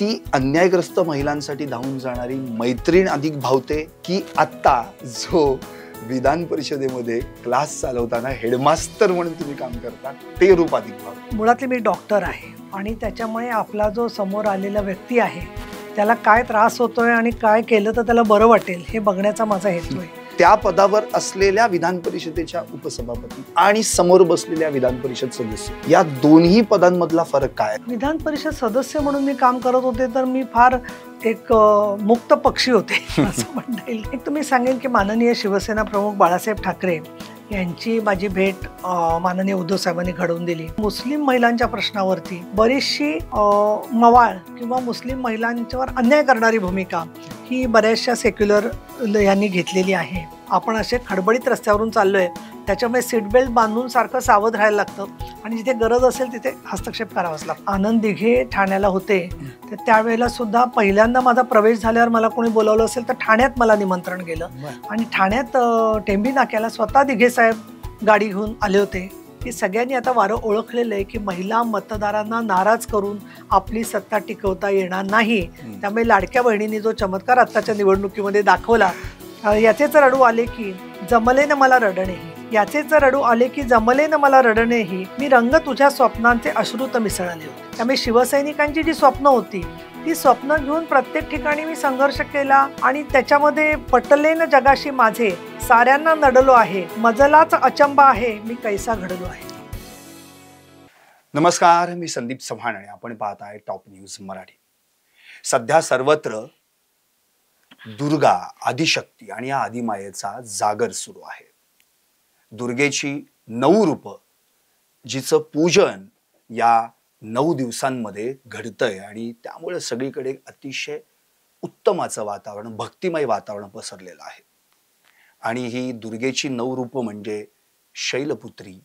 ती अन्यायग्रस्त महिलांसाठी धावून जाणारी मैत्रीण अधिक भावते की आत्ता जो विधान परिषदेमध्ये क्लास चालवताना हेडमास्टर म्हणून तुम्ही काम करता ते रूप अधिक भावते? मुळातली मी डॉक्टर आहे आणि त्याच्यामुळे आपला जो समोर आलेला व्यक्ती आहे त्याला काय त्रास होतोय आणि काय केलं तर त्याला बरं वाटेल हे बघण्याचा माझा हेतू आहे. त्या पदावर असलेल्या विधान परिषदेच्या उपसभापती आणि समोर बसलेल्या विधान परिषद सदस्य या दोन्ही पदांमधला फरक काय? विधान परिषद सदस्य म्हणून मी काम करत होते तर मी फार एक मुक्त पक्षी होते असं म्हणता येईल. एक तुम्ही सांगेन की माननीय शिवसेना प्रमुख बाळासाहेब ठाकरे यांची माझी भेट माननीय उद्धव साहेबांनी घडवून दिली. मुस्लिम महिलांच्या प्रश्नावरती बरीचशी मवाळ किंवा मुस्लिम महिलांच्यावर अन्याय करणारी भूमिका ही बऱ्याचशा सेक्युलर यांनी घेतलेली आहे. आपण असे खडबडीत रस्त्यावरून चाललोय त्याच्यामुळे सीट बेल्ट बांधून सारखं सावध राहायला लागतं आणि जिथे गरज असेल तिथे हस्तक्षेप करावाच लागतो. आनंद दिघे ठाण्याला होते तर त्यावेळेला सुद्धा पहिल्यांदा माझा प्रवेश झाल्यावर मला कोणी बोलावलं असेल तर ठाण्यात मला निमंत्रण गेलं आणि ठाण्यात टेंबी नाक्याला स्वतः दिघे साहेब गाडी घेऊन आले होते की सगळ्यांनी आता वारं ओळखलेलं आहे की महिला मतदारांना नाराज करून आपली सत्ता टिकवता येणार नाही. त्यामुळे लाडक्या बहिणींनी जो चमत्कार आत्ताच्या निवडणुकीमध्ये दाखवला याचेच रडू आले की जमले न मला रडणेही, याचेच रडू आले की जमले न मला रडणेही, मी रंग तुझ्या स्वप्नांचे अश्रुत मिसळले. त्यामुळे शिवसैनिकांची जी स्वप्न होती ती स्वप्न घेऊन प्रत्येक ठिकाणी मी संघर्ष केला आणि त्याच्यामध्ये पटले न जगाशी माझे, साऱ्यांना नडलो आहे, मजलाच अचंबा आहे, मी कैसा घडलो आहे. नमस्कार, मी संदीप चव्हाण आणि आपण पाहत आहे टॉप न्यूज मराठी. सध्या सर्वत्र दुर्गा, आदिशक्ती आणि या आदिमायेचा जागर सुरू आहे. दुर्गेची 9 रूप जिचं पूजन या 9 दिवसांमध्ये घडतंय आणि त्यामुळे सगळीकडे अतिशय उत्तमाचं वातावरण, भक्तिमय वातावरण पसरलेलं आहे. आणि ही दुर्गेची 9 रूप म्हणजे शैलपुत्री,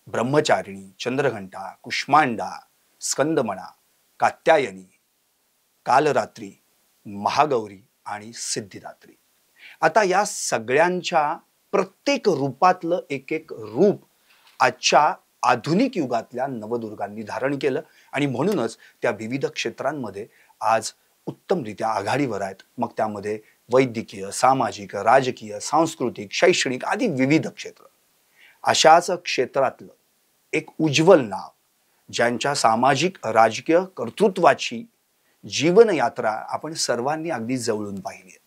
ब्रह्मचारिणी, चंद्रघंटा, कुष्मांडा, स्कंदमणा, कात्यायनी, कालरात्री, महागौरी आणि सिद्धिदात्री. आता या सगळ्यांच्या प्रत्येक रूपातलं एक एक रूप आजच्या आधुनिक युगातल्या नवदुर्गांनी धारण केलं आणि म्हणूनच त्या विविध क्षेत्रांमध्ये आज उत्तमरित्या आघाडीवर आहेत. मग त्यामध्ये वैद्यकीय, सामाजिक, राजकीय, सांस्कृतिक, शैक्षणिक आदी विविध क्षेत्र. अशाच क्षेत्रातलं एक उज्ज्वल नाव ज्यांच्या सामाजिक राजकीय कर्तृत्वाची जीवनयात्रा आपण सर्वांनी अगदी जवळून पाहिली आहे.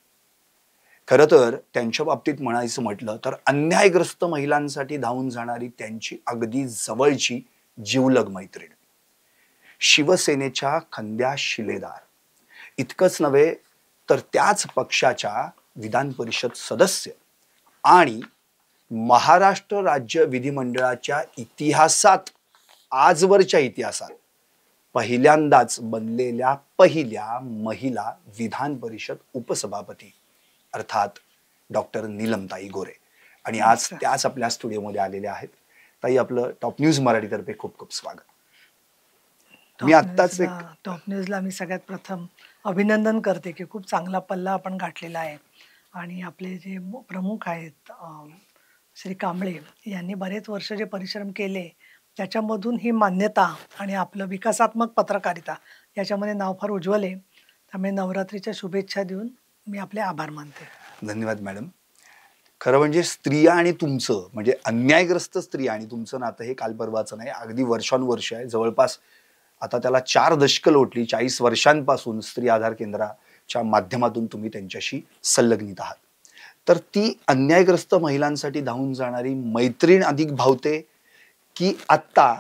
खरं तर त्यांच्या बाबतीत म्हणायचं म्हटलं तर अन्यायग्रस्त महिलांसाठी धावून जाणारी त्यांची अगदी जवळची जिवलग मैत्रीण, शिवसेनेच्या खंद्या शिलेदार. इतकंच नव्हे तर त्याच पक्षाच्या विधान परिषद सदस्य आणि महाराष्ट्र राज्य विधिमंडळाच्या इतिहासात, आजवरच्या इतिहासात पहिल्यांदाच बनलेल्या पहिल्या महिला विधान परिषद उपसभापती अर्थात डॉक्टर नीलमताई गोरे. आणि आज त्याच आपल्या स्टुडिओमध्ये आलेल्या आहेत. ताई, आपलं टॉप न्यूज मराठीतर्फे खूप खूप स्वागत. मी आत्ताच टॉप न्यूजला मी सगळ्यात प्रथम अभिनंदन करते की खूप चांगला पल्ला आपण गाठलेला आहे आणि आपले जे प्रमुख आहेत श्री कांबळे यांनी बरेच वर्ष जे परिश्रम केले त्याच्यामधून ही मान्यता आणि आपलं विकासात्मक पत्रकारिता याच्यामध्ये नाव फार उज्ज्वल आहे. त्यामुळे नवरात्रीच्या शुभेच्छा देऊन मी आपले आभार मानते. धन्यवाद मॅडम. खरं म्हणजे स्त्रिया आणि तुमचं म्हणजे अन्यायग्रस्त स्त्रिया आणि तुमचं नातं हे काल परवाचं नाही, अगदी वर्षानुवर्ष आहे. जवळपास आता त्याला 4 दशकं लोटली. 40 वर्षांपासून स्त्री आधार केंद्राच्या माध्यमातून तुम्ही त्यांच्याशी संलग्नित आहात. तर ती अन्यायग्रस्त महिलांसाठी धावून जाणारी मैत्रीण अधिक भावते की आत्ता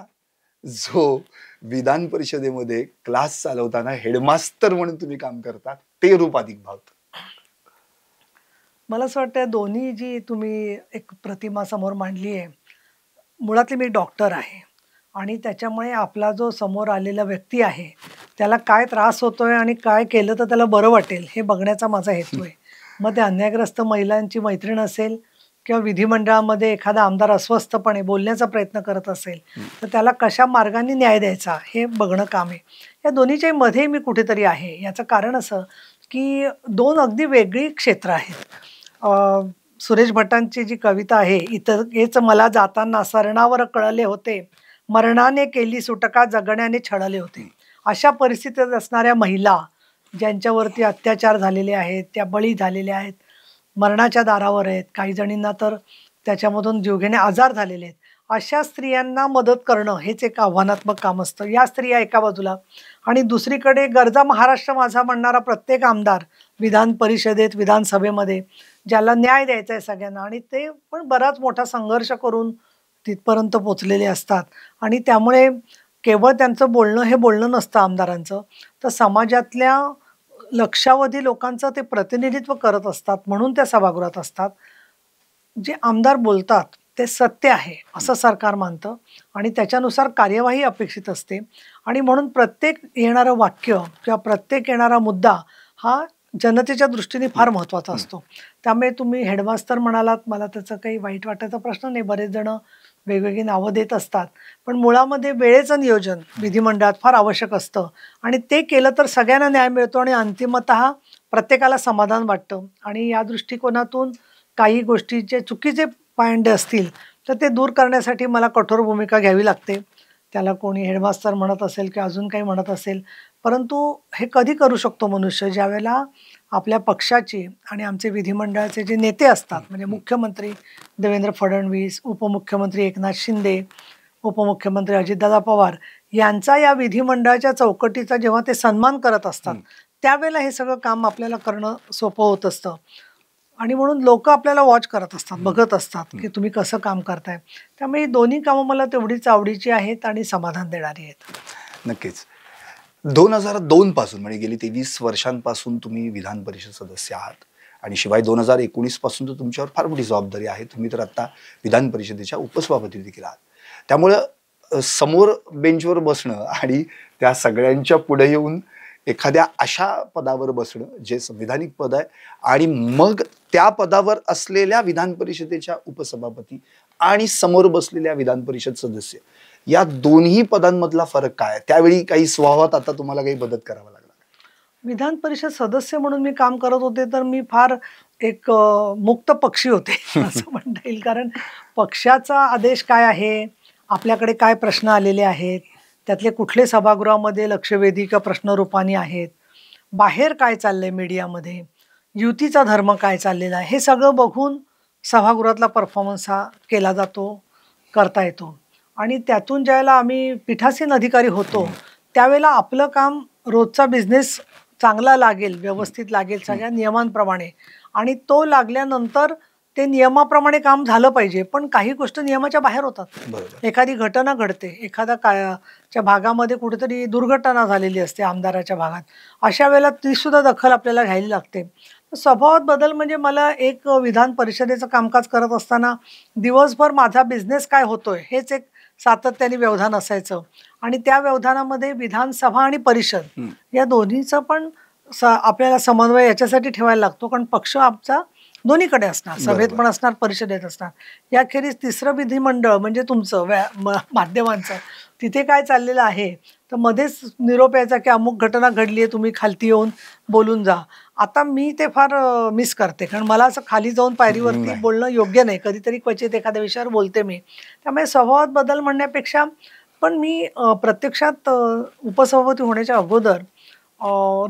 जो विधान परिषदेमध्ये क्लास चालवताना हेडमास्टर म्हणून तुम्ही काम करता ते रूप अधिक भावतं? मला असं वाटतं दोन्ही जी तुम्ही एक प्रतिमा समोर मांडली आहे, मुळातली मी डॉक्टर आहे आणि त्याच्यामुळे आपला जो समोर आलेला व्यक्ती आहे त्याला काय त्रास होतोय आणि काय केलं तर त्याला बरं वाटेल हे बघण्याचा माझा हेतू आहे. मग ते अन्यायग्रस्त महिलांची मैत्रीण असेल किंवा विधिमंडळामध्ये एखादा आमदार अस्वस्थपणे बोलण्याचा प्रयत्न करत असेल तर त्याला कशा मार्गाने न्याय द्यायचा हे बघणं काम आहे. या दोन्हीच्या मध्ये मी कुठेतरी आहे. याचं कारण असं की 2 अगदी वेगळी क्षेत्र आहेत. सुरेश भटांची जी कविता आहे, इतर हेच मला जाताना सरणावर कळले होते, मरणाने केली सुटका जगण्याने छळले होते. अशा परिस्थितीत असणाऱ्या महिला ज्यांच्यावरती अत्याचार झालेले आहेत, त्या बळी झालेल्या आहेत, मरणाच्या दारावर आहेत, काही जणींना तर त्याच्यामधून जीवघेणे आजार झालेले आहेत, अशा स्त्रियांना मदत करणं हेच एक आव्हानात्मक काम असतं. या स्त्रिया एका बाजूला आणि दुसरीकडे गरजा महाराष्ट्र माझा म्हणणारा प्रत्येक आमदार विधान परिषदेत, विधानसभेमध्ये ज्याला न्याय द्यायचा आहे सगळ्यांना, आणि ते पण बराच मोठा संघर्ष करून तिथपर्यंत पोचलेले असतात. आणि त्यामुळे केवळ त्यांचं बोलणं हे बोलणं नसतं आमदारांचं, तर समाजातल्या लक्षावधी लोकांचं ते प्रतिनिधित्व करत असतात, म्हणून त्या सभागृहात असतात. जे आमदार बोलतात ते सत्य आहे असं सरकार मानतं आणि त्याच्यानुसार कार्यवाही अपेक्षित असते. आणि म्हणून प्रत्येक येणारं वाक्य किंवा प्रत्येक येणारा मुद्दा हा जनतेच्या दृष्टीने फार महत्त्वाचा असतो. त्यामुळे तुम्ही हेडमास्टर म्हणालात, मला त्याचं काही वाईट वाटायचा प्रश्न नाही. बरेच जण वेगवेगळी नावं देत असतात, पण मुळामध्ये वेळेचं नियोजन विधिमंडळात फार आवश्यक असतं आणि ते केलं तर सगळ्यांना न्याय मिळतो आणि अंतिमतः प्रत्येकाला समाधान वाटतं. आणि या दृष्टिकोनातून काही गोष्टीचे चुकीचे पायंडे असतील तर ते दूर करण्यासाठी मला कठोर भूमिका घ्यावी लागते. त्याला कोणी हेडमास्टर म्हणत असेल किंवा अजून काही म्हणत असेल, परंतु हे कधी करू शकतो मनुष्य, ज्यावेळेला आपल्या पक्षाचे आणि आमचे विधिमंडळाचे जे नेते असतात, म्हणजे मुख्यमंत्री देवेंद्र फडणवीस, उपमुख्यमंत्री एकनाथ शिंदे, उपमुख्यमंत्री अजितदादा पवार यांचा या विधिमंडळाच्या चौकटीचा जेव्हा ते सन्मान करत असतात, त्यावेळेला हे सगळं काम आपल्याला करणं सोपं होत असतं. आणि म्हणून लोक आपल्याला वॉच करत असतात, बघत असतात की तुम्ही कसं काम करताय. त्यामुळे ही दोन्ही कामं मला तेवढीच आवडीची आहेत आणि समाधान देणारी आहेत. नक्कीच. 2002 पासून म्हणजे गेली 23 वर्षांपासून तुम्ही विधान परिषद सदस्य आहात आणि शिवाय 2019 पासून तर तुमच्यावर फार मोठी जबाबदारी आहे. तुम्ही तर आता विधान परिषदेच्या उपसभापती देखील आहात. त्यामुळं समोर बेंचवर बसणं आणि त्या सगळ्यांच्या पुढे येऊन एखाद्या अशा पदावर बसणं जे संविधानिक पद आहे आणि मग त्या पदावर असलेल्या विधान परिषदेच्या उपसभापती आणि समोर बसलेल्या विधान परिषद सदस्य, या दोन्ही पदांमधला फरक काय? त्यावेळी काही स्वभावात आता तुम्हाला काही बदल करावा लागला? विधान परिषद सदस्य म्हणून मी काम करत होते तर मी फार एक मुक्त पक्षी होते असं म्हणता येईल. कारण पक्षाचा आदेश काय आहे, आपल्याकडे काय प्रश्न आलेले आहेत, त्यातले कुठले सभागृहामध्ये लक्षवेधी किंवा प्रश्नरूपानी आहेत, बाहेर काय चाललंय मीडियामध्ये, युतीचा धर्म काय चाललेला आहे, हे सगळं बघून सभागृहातला परफॉर्मन्स हा केला जातो, करता येतो. आणि त्यातून ज्यावेळेला आम्ही पीठासीन अधिकारी होतो त्यावेळेला आपलं काम रोजचा बिझनेस चांगला लागेल, व्यवस्थित लागेल सगळ्या नियमांप्रमाणे, आणि तो लागल्यानंतर ते नियमाप्रमाणे काम झालं पाहिजे. पण काही गोष्टी नियमाच्या बाहेर होतात. एखादी घटना घडते, एखाद्या भागामध्ये कुठेतरी दुर्घटना झालेली असते आमदाराच्या भागात, अशा वेळेला ती सुद्धा दखल आपल्याला घ्यायला लागते. स्वभावात बदल म्हणजे मला एक विधान परिषदेचं कामकाज करत असताना दिवसभर माझा बिझनेस काय होतोय हेच एक सातत्याने व्यवधान असायचं. आणि त्या व्यवधानामध्ये विधानसभा आणि परिषद या दोन्हीचं पण आपल्याला समन्वय याच्यासाठी ठेवायला लागतो, कारण पक्ष आमचा दोन्हीकडे असणार, सभेत पण असणार, परिषदेत असणार. याखेरीज तिसरं विधिमंडळ म्हणजे तुमचं माध्यमांचं, तिथे काय चाललेलं आहे तर मध्येच निरोप यायचा की अमुक घटना घडली आहे, तुम्ही खालती येऊन बोलून जा. आता मी ते फार मिस करते, कारण मला असं खाली जाऊन पायरीवरती बोलणं योग्य नाही. कधीतरी क्वचित एखाद्या विषयावर बोलते मी. त्यामुळे स्वभावात बदल म्हणण्यापेक्षा पण मी प्रत्यक्षात उपसभापती होण्याच्या अगोदर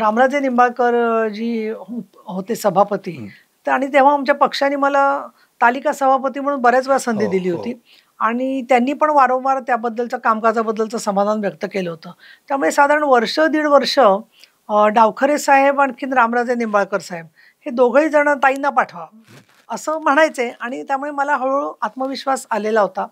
रामराजे निंबाळकर जी होते सभापती, आणि तेव्हा आमच्या पक्षाने मला तालिका सभापती म्हणून बऱ्याच वेळा संधी दिली होती आणि त्यांनी पण वारंवार त्याबद्दलचं कामकाजाबद्दलचं समाधान व्यक्त केलं होतं. त्यामुळे साधारण वर्ष दीड वर्ष डावखरे साहेब आणखीन रामराजे निंबाळकर साहेब हे दोघंही जण ताईंना पाठवा असं म्हणायचे आणि त्यामुळे मला हळूहळू आत्मविश्वास आलेला होता.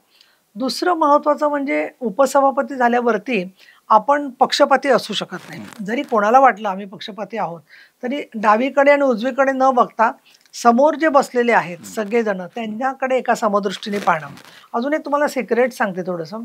दुसरं महत्त्वाचं म्हणजे उपसभापती झाल्यावरती आपण पक्षपाती असू शकत नाही. जरी कोणाला वाटलं आम्ही पक्षपाती आहोत तरी डावीकडे आणि उजवीकडे न बघता समोर जे बसलेले आहेत सगळेजण त्यांच्याकडे एका समदृष्टीने पाहणं. अजून एक तुम्हाला सिक्रेट सांगते थोडंसं.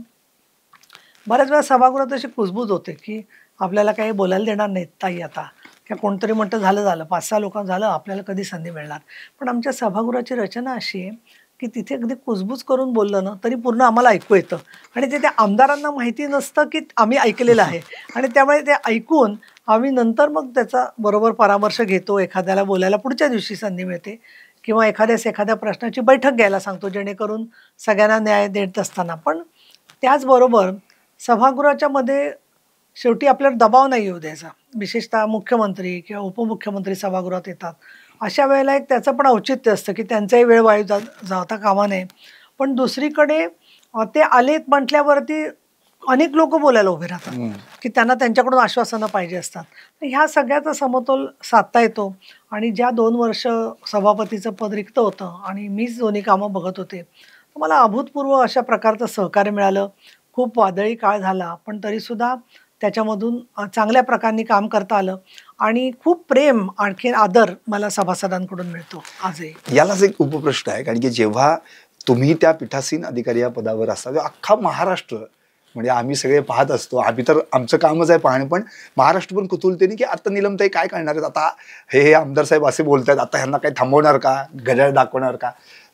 बऱ्याच वेळा सभागृहात अशी कुजबूज होते की आपल्याला काही बोलायला देणार नाहीत ताई आता, किंवा कोणतरी म्हणतं झालं 5-6 लोक झालं, आपल्याला कधी संधी मिळणार. पण आमच्या सभागृहाची रचना अशी आहे की तिथे अगदी कुजबूज करून बोललं ना तरी पूर्ण आम्हाला ऐकू येतं आणि ते त्या आमदारांना माहिती नसतं की आम्ही ऐकलेलं आहे. आणि त्यामुळे ते ऐकून आम्ही नंतर मग त्याचा बरोबर परामर्श घेतो. एखाद्याला बोलायला पुढच्या दिवशी संधी मिळते किंवा एखाद्या प्रश्नाची बैठक घ्यायला सांगतो, जेणेकरून सगळ्यांना न्याय देत असताना. पण त्याचबरोबर सभागृहाच्या मध्ये शेवटी आपल्याला दबाव नाही येऊ द्यायचा. विशेषतः मुख्यमंत्री किंवा उपमुख्यमंत्री सभागृहात येतात अशा वेळेला एक त्याचं पण औचित्य असतं की त्यांचाही वेळ वाया जाता कामा नये. पण दुसरीकडे ते आलेत म्हटल्यावरती अनेक लोक बोलायला उभे राहतात की त्यांना त्यांच्याकडून आश्वासनं पाहिजे असतात. तर ह्या सगळ्याचा समतोल साधता येतो. आणि ज्या 2 वर्ष सभापतीचं पद रिक्त होतं आणि मीच दोन्ही कामं बघत होते, तर मला अभूतपूर्व अशा प्रकारचं सहकार्य मिळालं. खूप वादळी काळ झाला पण तरीसुद्धा त्याच्यामधून चांगल्या प्रकारे काम करता आलं आणि खूप प्रेम आणखी आदर मला सभासदांकडून मिळतो आजही. यालाच एक उपप्रश्न आहे, कारण की जेव्हा तुम्ही त्या पीठासीन अधिकारी या पदावर असता तेव्हा अख्खा महाराष्ट्र, म्हणजे आम्ही सगळे पाहत असतो, आम्ही तर आमचं कामच आहे पाहणे, पण महाराष्ट्र पण कुतूहलतेने की आता नीलमताई काय करणार आहेत, आता हे आमदार साहेब असे बोलतायत, आता ह्यांना काही थांबवणार का, घड्याळ दाखवणार का,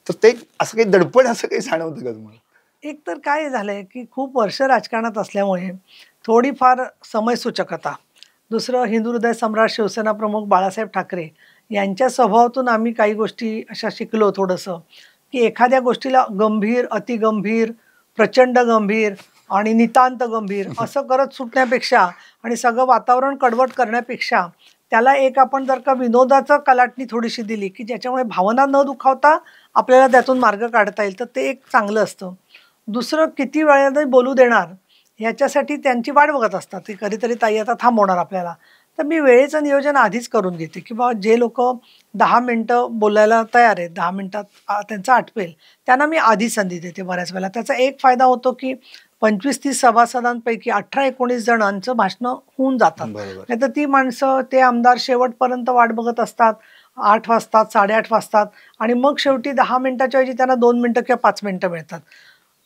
तर ते असं काही दडपण असं काही जाणवतं का तुम्हाला? एक तर काय झालंय की खूप वर्ष राजकारणात असल्यामुळे थोडीफार समयसूचकता, दुसरं हिंदू हृदय सम्राट शिवसेना प्रमुख बाळासाहेब ठाकरे यांच्या स्वभावातून आम्ही काही गोष्टी अशा शिकलो थोडंसं, की एखाद्या गोष्टीला गंभीर, अतिगंभीर, प्रचंड गंभीर आणि नितांत गंभीर असं करत सुटण्यापेक्षा आणि सगळं वातावरण कडवट करण्यापेक्षा त्याला एक आपण जर का विनोदाचं कलाटणी थोडीशी दिली की ज्याच्यामुळे भावना न दुखावता आपल्याला त्यातून मार्ग काढता येईल, तर ते एक चांगलं असतं. दुसरं किती वेळाने बोलू देणार ह्याच्यासाठी त्यांची वाट बघत असतात की कधीतरी ताई आता थांबवणार आपल्याला. तर मी वेळेचं नियोजन आधीच करून घेते की बाबा जे लोक 10 मिनटं बोलायला तयार आहेत, 10 मिनटात त्यांचं आटपेल, त्यांना मी आधी संधी देते बऱ्याच वेळेला. त्याचा एक फायदा होतो की 25-30 सभासदांपैकी 18-19 जणांचं भाषणं होऊन जातात. नाही तर ती माणसं ते आमदार शेवटपर्यंत वाट बघत असतात, 8 वाजतात, 8:30 वाजतात आणि मग शेवटी 10 मिनिटाच्या ऐवजी त्यांना 2 मिनिटं किंवा 5 मिनिटं मिळतात.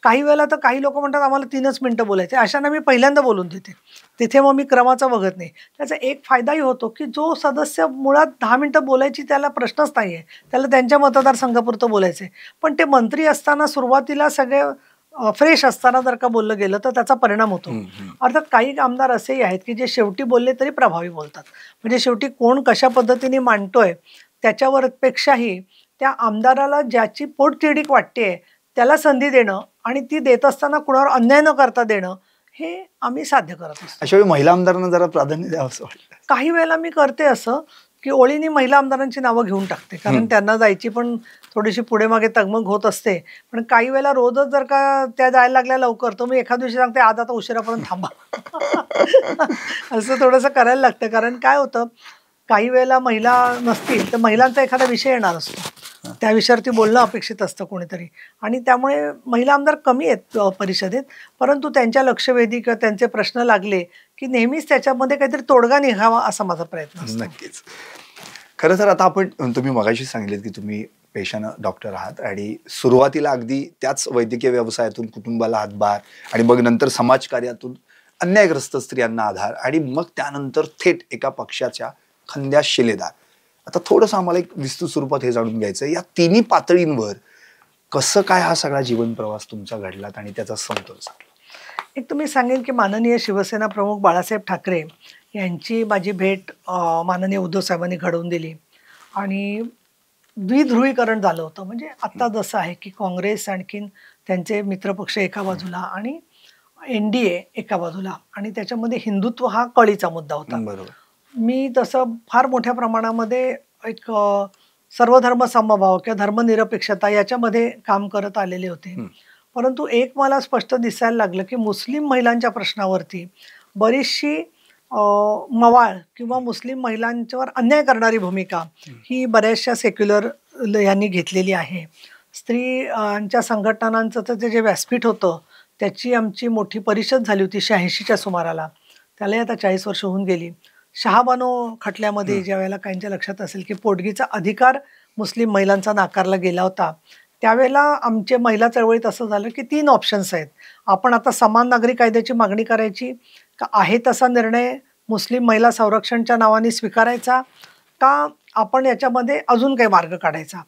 काही वेळेला तर काही लोक म्हणतात आम्हाला 3च मिनिटं बोलायचे, अशांना मी पहिल्यांदा बोलून देते. तिथे मग मी क्रमाचं बघत नाही. त्याचा एक फायदाही होतो की जो सदस्य मुळात 10 मिनिटं बोलायची त्याला प्रश्नच नाही आहे, त्याला त्यांच्या मतदारसंघापुरतं बोलायचं आहे. पण ते मंत्री असताना सुरुवातीला सगळे फ्रेश असताना जर का बोललं गेलं तर त्याचा परिणाम होतो. अर्थात काही आमदार असेही आहेत की जे शेवटी बोलले तरी प्रभावी बोलतात. म्हणजे शेवटी कोण कशा पद्धतीने मांडतोय त्याच्यावर पेक्षाही त्या आमदाराला ज्याची पोटतिडीक वाटते त्याला संधी देणं आणि ती देत असताना कुणावर अन्याय न करता देणं हे आम्ही साध्य करत असतो. अशा वेळी महिला आमदारांना जरा प्राधान्य द्यावं असं वाटतं. काही वेळेला मी करते असं की ओळीने महिला आमदारांची नावं घेऊन टाकते, कारण त्यांना जायची पण थोडीशी पुढे मागे तगमग होत असते. पण काही वेळेला रोजच जर का त्या जायला लागल्या लवकर तर मी एखाद दिवशी सांगते आज आता उशिरापर्यंत थांबा असं थोडंसं करायला लागतं. कारण काय होतं, काही वेळेला महिला नसतील तर महिलांचा एखादा विषय येणार असतो, त्या विषयावरती बोलणं अपेक्षित असतं कोणीतरी, आणि त्यामुळे महिला आमदार कमी आहेत परिषदेत. परंतु त्यांच्या लक्षवेधी किंवा त्यांचे प्रश्न लागले की नेहमीच त्याच्यामध्ये काहीतरी तोडगा निघावा असा माझा प्रयत्न असतो. नक्कीच. खरं तर आता तुम्ही मगाशी सांगितलेत की तुम्ही पेशानं डॉक्टर आहात आणि सुरुवातीला अगदी त्याच वैद्यकीय व्यवसायातून कुटुंबाला हातभार आणि मग नंतर समाजकार्यातून अन्यायग्रस्त स्त्रियांना आधार आणि मग त्यानंतर थेट एका पक्षाच्या खंद्यात शिलेदार. आता थोडंसं आम्हाला एक विस्तृत स्वरूपात हे जाणून घ्यायचं आहे, या तिन्ही पातळींवर कसं काय हा सगळा जीवन प्रवास तुमचा घडलात आणि त्याचा समतोल साधला? एक तुम्ही सांगेन की माननीय शिवसेना प्रमुख बाळासाहेब ठाकरे यांची माझी भेट माननीय उद्धव साहेबांनी घडवून दिली आणि द्विध्रुवीकरण झालं होतं. म्हणजे आत्ता जसं आहे की काँग्रेस आणखीन त्यांचे मित्रपक्ष एका बाजूला आणि NDA एका बाजूला, आणि त्याच्यामध्ये हिंदुत्व हा कळीचा मुद्दा होता. बरोबर. मी तसं फार मोठ्या प्रमाणामध्ये एक सर्वधर्म समभाव किंवा धर्मनिरपेक्षता याच्यामध्ये काम करत आलेले होते. परंतु एक मला स्पष्ट दिसायला लागलं की मुस्लिम महिलांच्या प्रश्नावरती बरीचशी मवाळ किंवा मुस्लिम महिलांच्यावर अन्याय करणारी भूमिका ही बऱ्याचशा सेक्युलर यांनी घेतलेली आहे. स्त्रियांच्या संघटनांचं तर जे व्यासपीठ होतं त्याची आमची मोठी परिषद झाली होती 86च्या सुमाराला, त्यालाही आता 40 वर्ष होऊन गेली. शहाबानो खटल्यामध्ये ज्या वेळेला काहींच्या लक्षात असेल की पोटगीचा अधिकार मुस्लिम महिलांचा नाकारला गेला होता, त्यावेळेला आमच्या महिला चळवळीत असं झालं की 3 ऑप्शन्स आहेत. आपण आता समान नागरी कायद्याची मागणी करायची का, आहे तसा निर्णय मुस्लिम महिला संरक्षणच्या नावाने स्वीकारायचा का, आपण याच्यामध्ये अजून काही मार्ग काढायचा.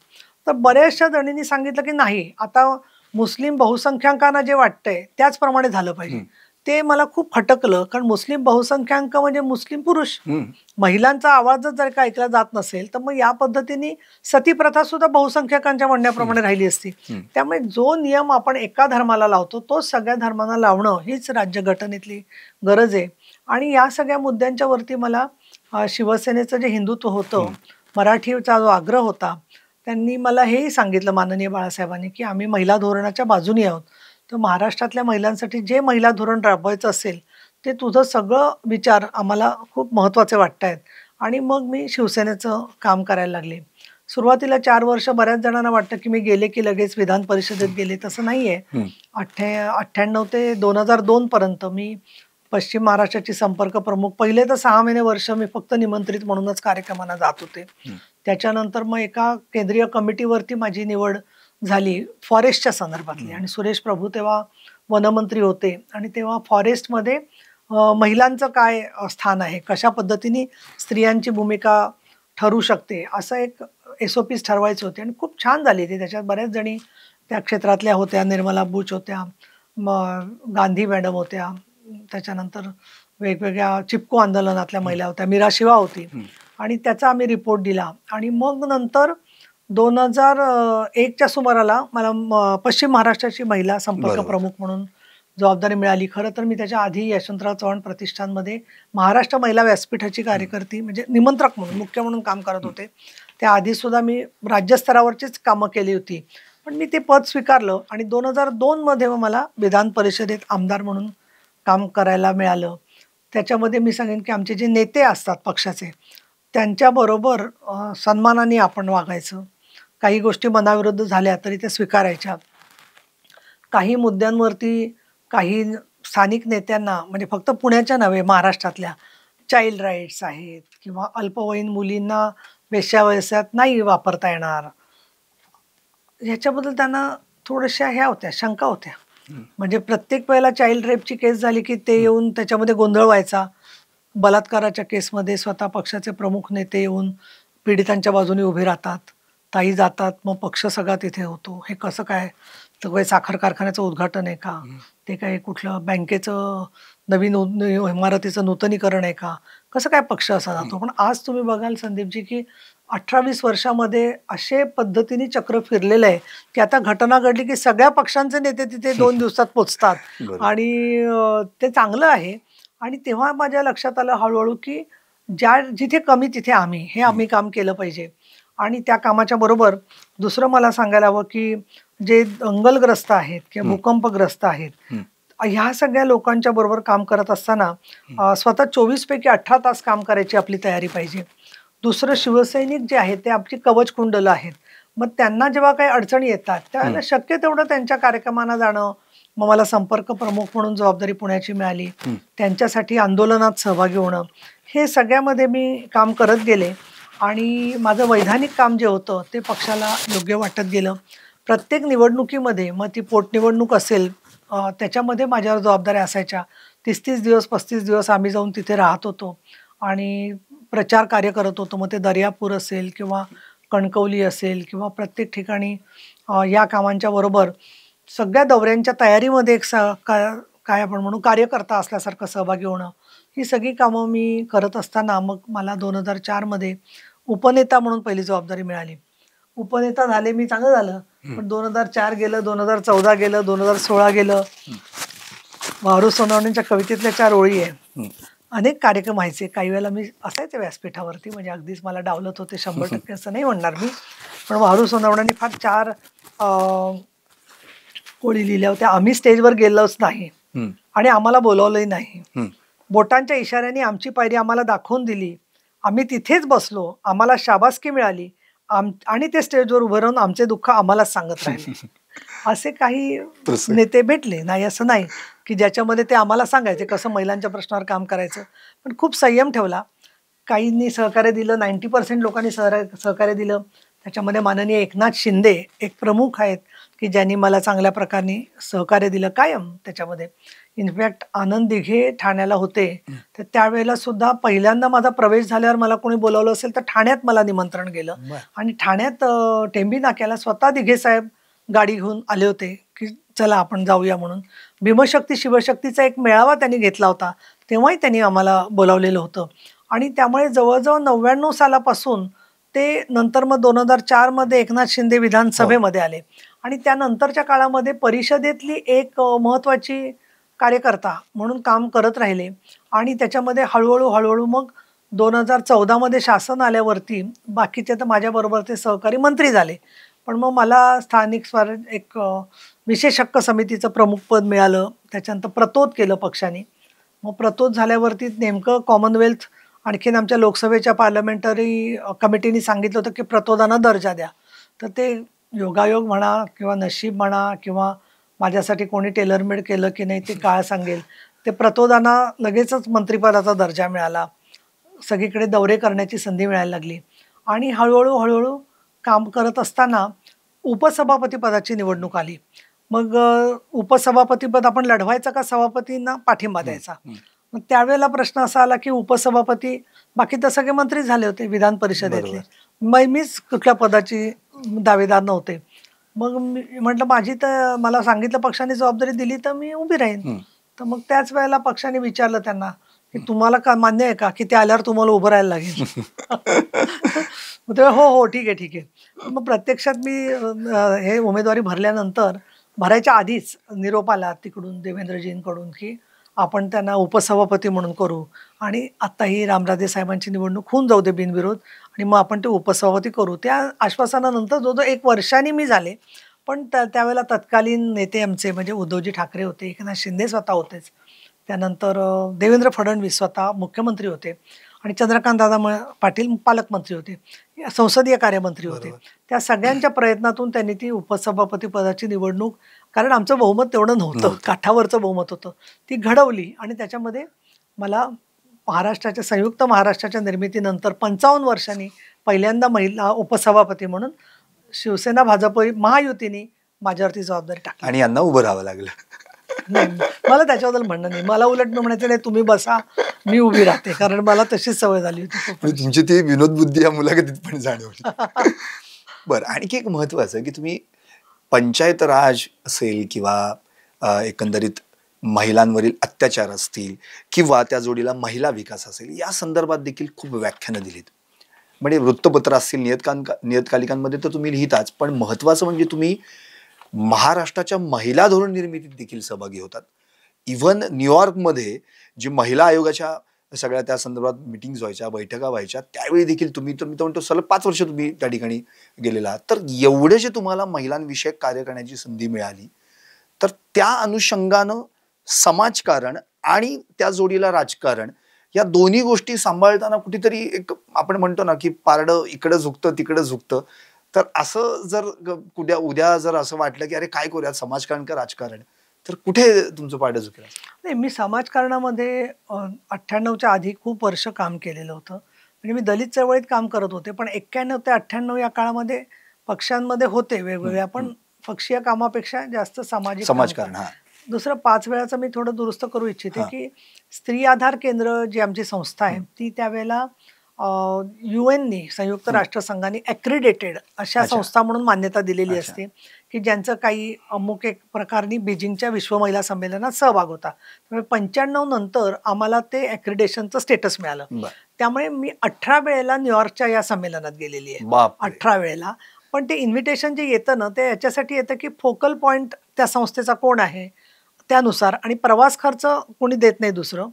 तर बऱ्याचशा जणींनी सांगितलं की नाही, आता मुस्लिम बहुसंख्याकांना जे वाटतंय त्याचप्रमाणे झालं पाहिजे. ते मला खूप खटकलं, कारण मुस्लिम बहुसंख्याक म्हणजे मुस्लिम पुरुष, महिलांचा आवाजच जर का ऐकला जात नसेल तर मग या पद्धतीने सती प्रथा सुद्धा बहुसंख्याकांच्या म्हणण्याप्रमाणे राहिली असती. त्यामुळे जो नियम आपण एका धर्माला लावतो तो सगळ्या धर्मांना लावणं हीच राज्यघटनेतली गरज आहे. आणि या सगळ्या मुद्द्यांच्या वरती मला शिवसेनेचं जे हिंदुत्व होतं, मराठीचा जो आग्रह होता, त्यांनी मला हेही सांगितलं माननीय बाळासाहेबांनी, की आम्ही महिला धोरणाच्या बाजूनी आहोत. तर महाराष्ट्रातल्या महिलांसाठी जे महिला धोरण राबवायचं असेल, ते तुझं सगळं विचार आम्हाला खूप महत्त्वाचे वाटतायत. आणि मग मी शिवसेनेचं काम करायला लागले. सुरुवातीला 4 वर्ष बऱ्याच जणांना वाटतं, की मी गेले की लगेच विधान परिषदेत गेले. तसं नाहीये. 98 ते 2002 पर्यंत मी पश्चिम महाराष्ट्राची संपर्क प्रमुख. पहिले तर 6 महिने वर्ष मी फक्त निमंत्रित म्हणूनच कार्यक्रमांना जात होते. त्याच्यानंतर मग एका केंद्रीय कमिटीवरती माझी निवड झाली फॉरेस्टच्या संदर्भातली, आणि सुरेश प्रभू तेव्हा वनमंत्री होते, आणि तेव्हा फॉरेस्टमध्ये महिलांचं काय स्थान आहे, कशा पद्धतीने स्त्रियांची भूमिका ठरू शकते, असं एक SOPs ठरवायचे होते. आणि खूप छान झाली ती. त्याच्यात बऱ्याच जणी त्या क्षेत्रातल्या होत्या. निर्मला बुच होत्या, गांधी मॅडम होत्या, त्याच्यानंतर वेगवेगळ्या चिपको आंदोलनातल्या महिला होत्या, मीरा शिवा होती. आणि त्याचा आम्ही रिपोर्ट दिला. आणि मग नंतर 2001च्या सुमाराला मला पश्चिम महाराष्ट्राची महिला संपर्क प्रमुख म्हणून जबाबदारी मिळाली. खरं तर मी त्याच्या आधी यशवंतराव चव्हाण प्रतिष्ठानमध्ये महाराष्ट्र महिला व्यासपीठाची कार्यकर्ती म्हणजे निमंत्रक म्हणून, मुख्य म्हणून काम करत होते. त्याआधी सुद्धा मी राज्यस्तरावरचीच कामं केली होती. पण मी ते पद स्वीकारलं आणि 2002 मध्ये मला विधान परिषदेत आमदार म्हणून काम करायला मिळालं. त्याच्यामध्ये मी सांगेन की आमचे जे नेते असतात पक्षाचे, त्यांच्याबरोबर सन्मानाने आपण वागायचं. काही गोष्टी मनाविरुद्ध झाल्या तरी त्या स्वीकारायच्या. काही मुद्द्यांवरती काही स्थानिक नेत्यांना, म्हणजे फक्त पुण्याच्या नव्हे, महाराष्ट्रातल्या चाइल्ड राईट्स आहेत किंवा अल्पवयीन मुलींना वेश्याव्यवसायात नाही वापरता येणार, ह्याच्याबद्दल त्यांना थोड्याशा ह्या होत्या, शंका होत्या. म्हणजे प्रत्येक वेळेला चाइल्ड रेपची केस झाली की ते येऊन त्याच्यामध्ये गोंधळ व्हायचा. बलात्काराच्या केसमध्ये स्वतः पक्षाचे प्रमुख नेते येऊन पीडितांच्या बाजूने उभे राहतात, ताई जातात, मग पक्ष सगळा तिथे होतो. हे कसं काय? सगळे साखर कारखान्याचं उद्घाटन आहे का? ते काय कुठलं बँकेचं नवीन इमारतीचं नूतनीकरण आहे का? कसं काय पक्ष असा जातो? पण आज तुम्ही बघाल संदीपजी की 18-20 वर्षामध्ये असे पद्धतीने चक्र फिरलेलं आहे की आता घटना घडली की सगळ्या पक्षांचे नेते तिथे 2 दिवसात पोचतात. आणि ते चांगलं आहे. आणि तेव्हा माझ्या लक्षात आलं हळूहळू की जिथे कमी तिथे आम्ही, हे आम्ही काम केलं पाहिजे. आणि त्या कामाच्या बरोबर दुसरं मला सांगायला हवं की जे दंगलग्रस्त आहेत किंवा भूकंपग्रस्त आहेत, ह्या सगळ्या लोकांच्या बरोबर काम करत असताना स्वतः 24 पैकी 18 तास काम करायची आपली तयारी पाहिजे. दुसरं, शिवसैनिक जे आहेत ते आपली कवच कुंडलं आहेत. मग त्यांना जेव्हा काही अडचणी येतात त्यावेळेला शक्य तेवढं त्यांच्या कार्यक्रमांना जाणं. मग मला संपर्क प्रमुख म्हणून जबाबदारी पुण्याची मिळाली. त्यांच्यासाठी आंदोलनात सहभागी होणं, हे सगळ्यामध्ये मी काम करत गेले. आणि माझं वैधानिक काम जे होतं ते पक्षाला योग्य वाटत गेलं. प्रत्येक निवडणुकीमध्ये, मग ती पोटनिवडणूक असेल, त्याच्यामध्ये माझ्यावर जबाबदाऱ्या असायच्या. 30-30 दिवस 35 दिवस आम्ही जाऊन तिथे राहत होतो आणि प्रचार कार्य करत होतो. मग ते दर्यापूर असेल किंवा कणकवली असेल किंवा प्रत्येक ठिकाणी या कामांच्या बरोबर सगळ्या दौऱ्यांच्या तयारीमध्ये एक काय आपण म्हणू कार्यकर्ता असल्यासारखं सहभागी होणं, ही सगळी कामं मी करत असताना मग मला 2004 मध्ये उपनेता म्हणून पहिली जबाबदारी मिळाली. उपनेता झाले मी, चांगलं झालं. पण 2004 गेलं, 2014 गेलं, 2016 गेलं. वारू सोनवणेंच्या कवितेतल्या 4 ओळी आहे. अनेक कार्यक्रम व्हायचे. काही वेळेला मी असायचे व्यासपीठावरती, म्हणजे अगदीच मला डावलत होते 100% असं नाही म्हणणार मी. पण वारू सोनवणेंनी फार 4 ओळी लिहिल्या होत्या. आम्ही स्टेजवर गेलोच नाही आणि आम्हाला बोलवलंही नाही. बोटांच्या इशाऱ्याने आमची पायरी आम्हाला दाखवून दिली. आम्ही तिथेच बसलो, आम्हाला शाबासकी मिळाली आणि ते स्टेजवर उभं राहून आमचे दुःख आम्हालाच सांगत राहिले. असे काही नेते भेटले नाही असं नाही की ज्याच्यामध्ये ते आम्हाला सांगायचे कसं महिलांच्या प्रश्नावर काम करायचं. पण खूप संयम ठेवला. काहींनी सहकार्य दिलं, 90% लोकांनी सहकार्य दिलं. त्याच्यामध्ये माननीय एकनाथ शिंदे एक प्रमुख आहेत की ज्यांनी मला चांगल्या प्रकारे सहकार्य दिलं कायम त्याच्यामध्ये. इनफॅक्ट आनंद दिघे ठाण्याला होते, तर त्यावेळेला सुद्धा पहिल्यांदा माझा प्रवेश झाल्यावर मला कोणी बोलावलं असेल तर ठाण्यात मला निमंत्रण गेलं. आणि ठाण्यात टेंबी नाक्याला स्वतः दिघे साहेब गाडी घेऊन आले होते की चला आपण जाऊया म्हणून. भीमशक्ती शिवशक्तीचा एक मेळावा त्यांनी घेतला होता, तेव्हाही त्यांनी आम्हाला बोलावलेलं होतं. आणि त्यामुळे जवळजवळ 99 सालापासून ते नंतर मग 2004 मध्ये एकनाथ शिंदे विधानसभेमध्ये आले. आणि त्यानंतरच्या काळामध्ये परिषदेतली एक महत्वाची कार्यकर्ता म्हणून काम करत राहिले आणि त्याच्यामध्ये हळूहळू मग 2014 शासन आल्यावरती बाकीचे तर माझ्याबरोबरचे सहकारी मंत्री झाले. पण मग मला स्थानिक स्वराज्य एक विशेष हक्क समितीचं प्रमुख पद मिळालं. त्याच्यानंतर प्रतोद केलं पक्षाने. मग प्रतोद झाल्यावरती नेमकं कॉमनवेल्थ आणखीन आमच्या लोकसभेच्या पार्लमेंटरी कमिटीने सांगितलं होतं की प्रतोदांना दर्जा द्या. तर ते योगायोग म्हणा किंवा नशीब म्हणा किंवा माझ्यासाठी कोणी टेलरमेड केलं की नाही ते काळ सांगेल. ते प्रतोदांना लगेचच मंत्रिपदाचा दर्जा मिळाला. सगळीकडे दौरे करण्याची संधी मिळायला लागली आणि हळूहळू काम करत असताना उपसभापती पदाची निवडणूक आली. मग उपसभापतीपद आपण लढवायचं का सभापतींना पाठिंबा द्यायचा. मग त्यावेळेला प्रश्न असा आला की उपसभापती बाकी तर सगळे मंत्री झाले होते विधान परिषदेतले. मग मीच कुठल्या पदाची दावेदार नव्हते. मग मी म्हटलं माझी तर मला सांगितलं पक्षाने जबाबदारी दिली तर मी उभी राहीन. तर मग त्याच वेळेला पक्षाने विचारलं त्यांना की तुम्हाला का मान्य आहे का की ते आल्यावर तुम्हाला उभं राहायला लागेल. मग तेव्हा हो ठीक आहे. मग प्रत्यक्षात मी हे उमेदवारी भरल्यानंतर भरायच्या आधीच निरोप आला तिकडून देवेंद्रजींकडून की आपण त्यांना उपसभापती म्हणून करू आणि आत्ताही रामराजे साहेबांची निवडणूक होऊन जाऊ दे बिनविरोध आणि मग आपण ते उपसभापती करू. त्या आश्वासनानंतर जो 1 वर्षांनी मी झाले. पण त्यावेळेला तत्कालीन नेते आमचे म्हणजे उद्धवजी ठाकरे होते, एकनाथ शिंदे स्वतः होतेच, त्यानंतर देवेंद्र फडणवीस स्वतः मुख्यमंत्री होते आणि चंद्रकांत दादा पाटील पालकमंत्री होते, संसदीय कार्यमंत्री होते. त्या सगळ्यांच्या प्रयत्नातून त्यांनी ती उपसभापती पदाची निवडणूक, कारण आमचं बहुमत तेवढं नव्हतं, काठावरचं बहुमत होतं, ती घडवली आणि त्याच्यामध्ये मला संयुक्त महाराष्ट्राच्या निर्मितीनंतर 55 वर्षांनी पहिल्यांदा महिला उपसभापती म्हणून शिवसेना भाजप महायुतीने माझ्यावरती जबाबदारी टाकली आणि यांना उभं राहावं लागलं. नाही, मला त्याच्याबद्दल म्हणणं नाही. मला उलट मी म्हणायचं नाही तुम्ही बसा मी उभी राहते, कारण मला तशीच सवय झाली होती. तुमची ती विनोद बुद्धी या मुलाखतीत पण जाणवली. बरं, आणखी एक महत्वाचं की तुम्ही पंचायत राज असेल किंवा एकंदरीत महिलांवरील अत्याचार असतील किंवा त्या जोडीला महिला विकास असेल या संदर्भात देखील खूप व्याख्यानं दिलीत. म्हणजे वृत्तपत्र असतील, नियतकालिकांमध्ये तर तुम्ही लिहिताच, पण महत्वाचं म्हणजे तुम्ही महाराष्ट्राच्या महिला धोरण निर्मितीत देखील सहभागी होतात. इव्हन न्यूयॉर्कमध्ये जी महिला आयोगाच्या सगळ्या त्या संदर्भात मिटिंग्स व्हायच्या, बैठका व्हायच्या, त्यावेळी देखील तुम्ही तर मी तर म्हणतो सलग 5 वर्ष तुम्ही त्या ठिकाणी गेलेला. तर एवढे जे तुम्हाला महिलांविषयक कार्य करण्याची संधी मिळाली, तर त्या अनुषंगानं समाजकारण आणि त्या जोडीला राजकारण या दोन्ही गोष्टी सांभाळताना कुठेतरी एक आपण म्हणतो ना की पारडं इकडं झुकतं तिकडं झुकतं. तर असं जर उद्या जर असं वाटलं की अरे काय करूयात समाजकारण का राजकारण, तर कुठे तुमचं पारडं झुकलं? नाही, मी समाजकारणामध्ये 98च्या आधी खूप वर्ष काम केलेलं होतं. म्हणजे मी दलित चळवळीत काम करत होते, पण 91 ते 98 या काळामध्ये पक्षांमध्ये होते वेगवेगळ्या, पण पक्षीय कामापेक्षा जास्त समाजकारण. दुसरं 5 वेळाचं मी थोडं दुरुस्त करू इच्छिते की स्त्री आधार केंद्र जी आमची संस्था आहे ती त्यावेळेला UN संयुक्त राष्ट्रसंघाने ॲक्रिडेटेड अशा संस्था म्हणून मान्यता दिलेली असते की ज्यांचं काही अमुक एक प्रकारनी बीजिंगच्या विश्व महिला संमेलनात सहभाग होता. त्यामुळे 95 नंतर आम्हाला ते ॲक्रिडेशनचं स्टेटस मिळालं. त्यामुळे मी 18 वेळेला न्यूयॉर्कच्या या संमेलनात गेलेली आहे. 18 वेळेला. पण ते इन्व्हिटेशन जे येतं ना ते याच्यासाठी येतं की फोकल पॉईंट त्या संस्थेचा कोण आहे त्यानुसार, आणि प्रवास खर्च कोणी देत नाही, दुसरं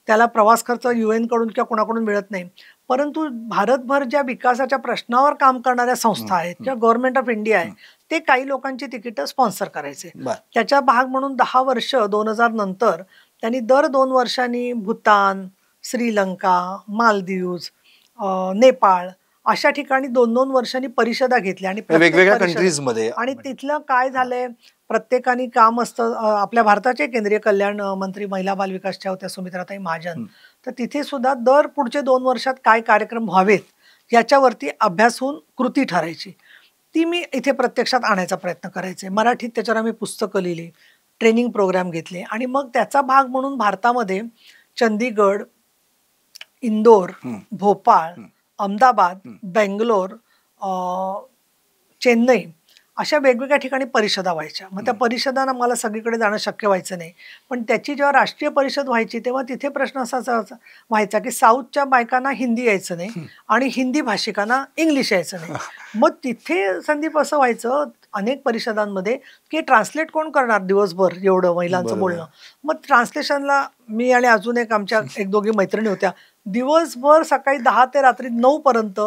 त्याला प्रवास खर्च UN कडून किंवा कोणाकडून मिळत नाही. परंतु भारतभर ज्या विकासाच्या प्रश्नावर काम करणाऱ्या संस्था आहेत किंवा गव्हर्नमेंट ऑफ इंडिया आहे ते काही लोकांची तिकीटं स्पॉन्सर करायचे. त्याचा भाग म्हणून 10 वर्ष 2000 नंतर त्यांनी दर 2 वर्षांनी भूतान, श्रीलंका, मालदीव्स, नेपाळ अशा ठिकाणी 2-2 वर्षांनी परिषदा घेतल्या आणि वेगवेगळ्या कंट्रीजमध्ये. आणि तिथलं काय झालंय, प्रत्येकाने काम असतं. आपल्या भारताचे केंद्रीय कल्याण मंत्री महिला बाल विकासच्या होत्या सुमित्राताई महाजन, तर तिथे सुद्धा दर पुढचे 2 वर्षात काय कार्यक्रम व्हावेत याच्यावरती अभ्यास होऊन कृती ठरायची. ती मी इथे प्रत्यक्षात आणायचा प्रयत्न करायचे. मराठीत त्याच्यावर आम्ही पुस्तकं लिहिली, ट्रेनिंग प्रोग्राम घेतले आणि मग त्याचा भाग म्हणून भारतामध्ये चंदीगड, इंदोर, भोपाळ, अहमदाबाद, बेंगलोर, चेन्नई अशा वेगवेगळ्या ठिकाणी परिषदा व्हायच्या. मग त्या परिषदांना मला सगळीकडे जाणं शक्य व्हायचं नाही, पण त्याची जेव्हा राष्ट्रीय परिषद व्हायची तेव्हा तिथे प्रश्न असा व्हायचा की साऊथच्या बायकांना हिंदी यायचं नाही आणि हिंदी भाषिकांना इंग्लिश यायचं नाही. मग तिथे संदीप असं व्हायचं, अनेक परिषदांमध्ये की ट्रान्सलेट कोण करणार दिवसभर एवढं महिलांचं बोलणं. मग ट्रान्सलेशनला मी आणि अजून एक आमच्या एक दोघी मैत्रिणी होत्या, दिवसभर सकाळी 10 ते रात्री 9 पर्यंत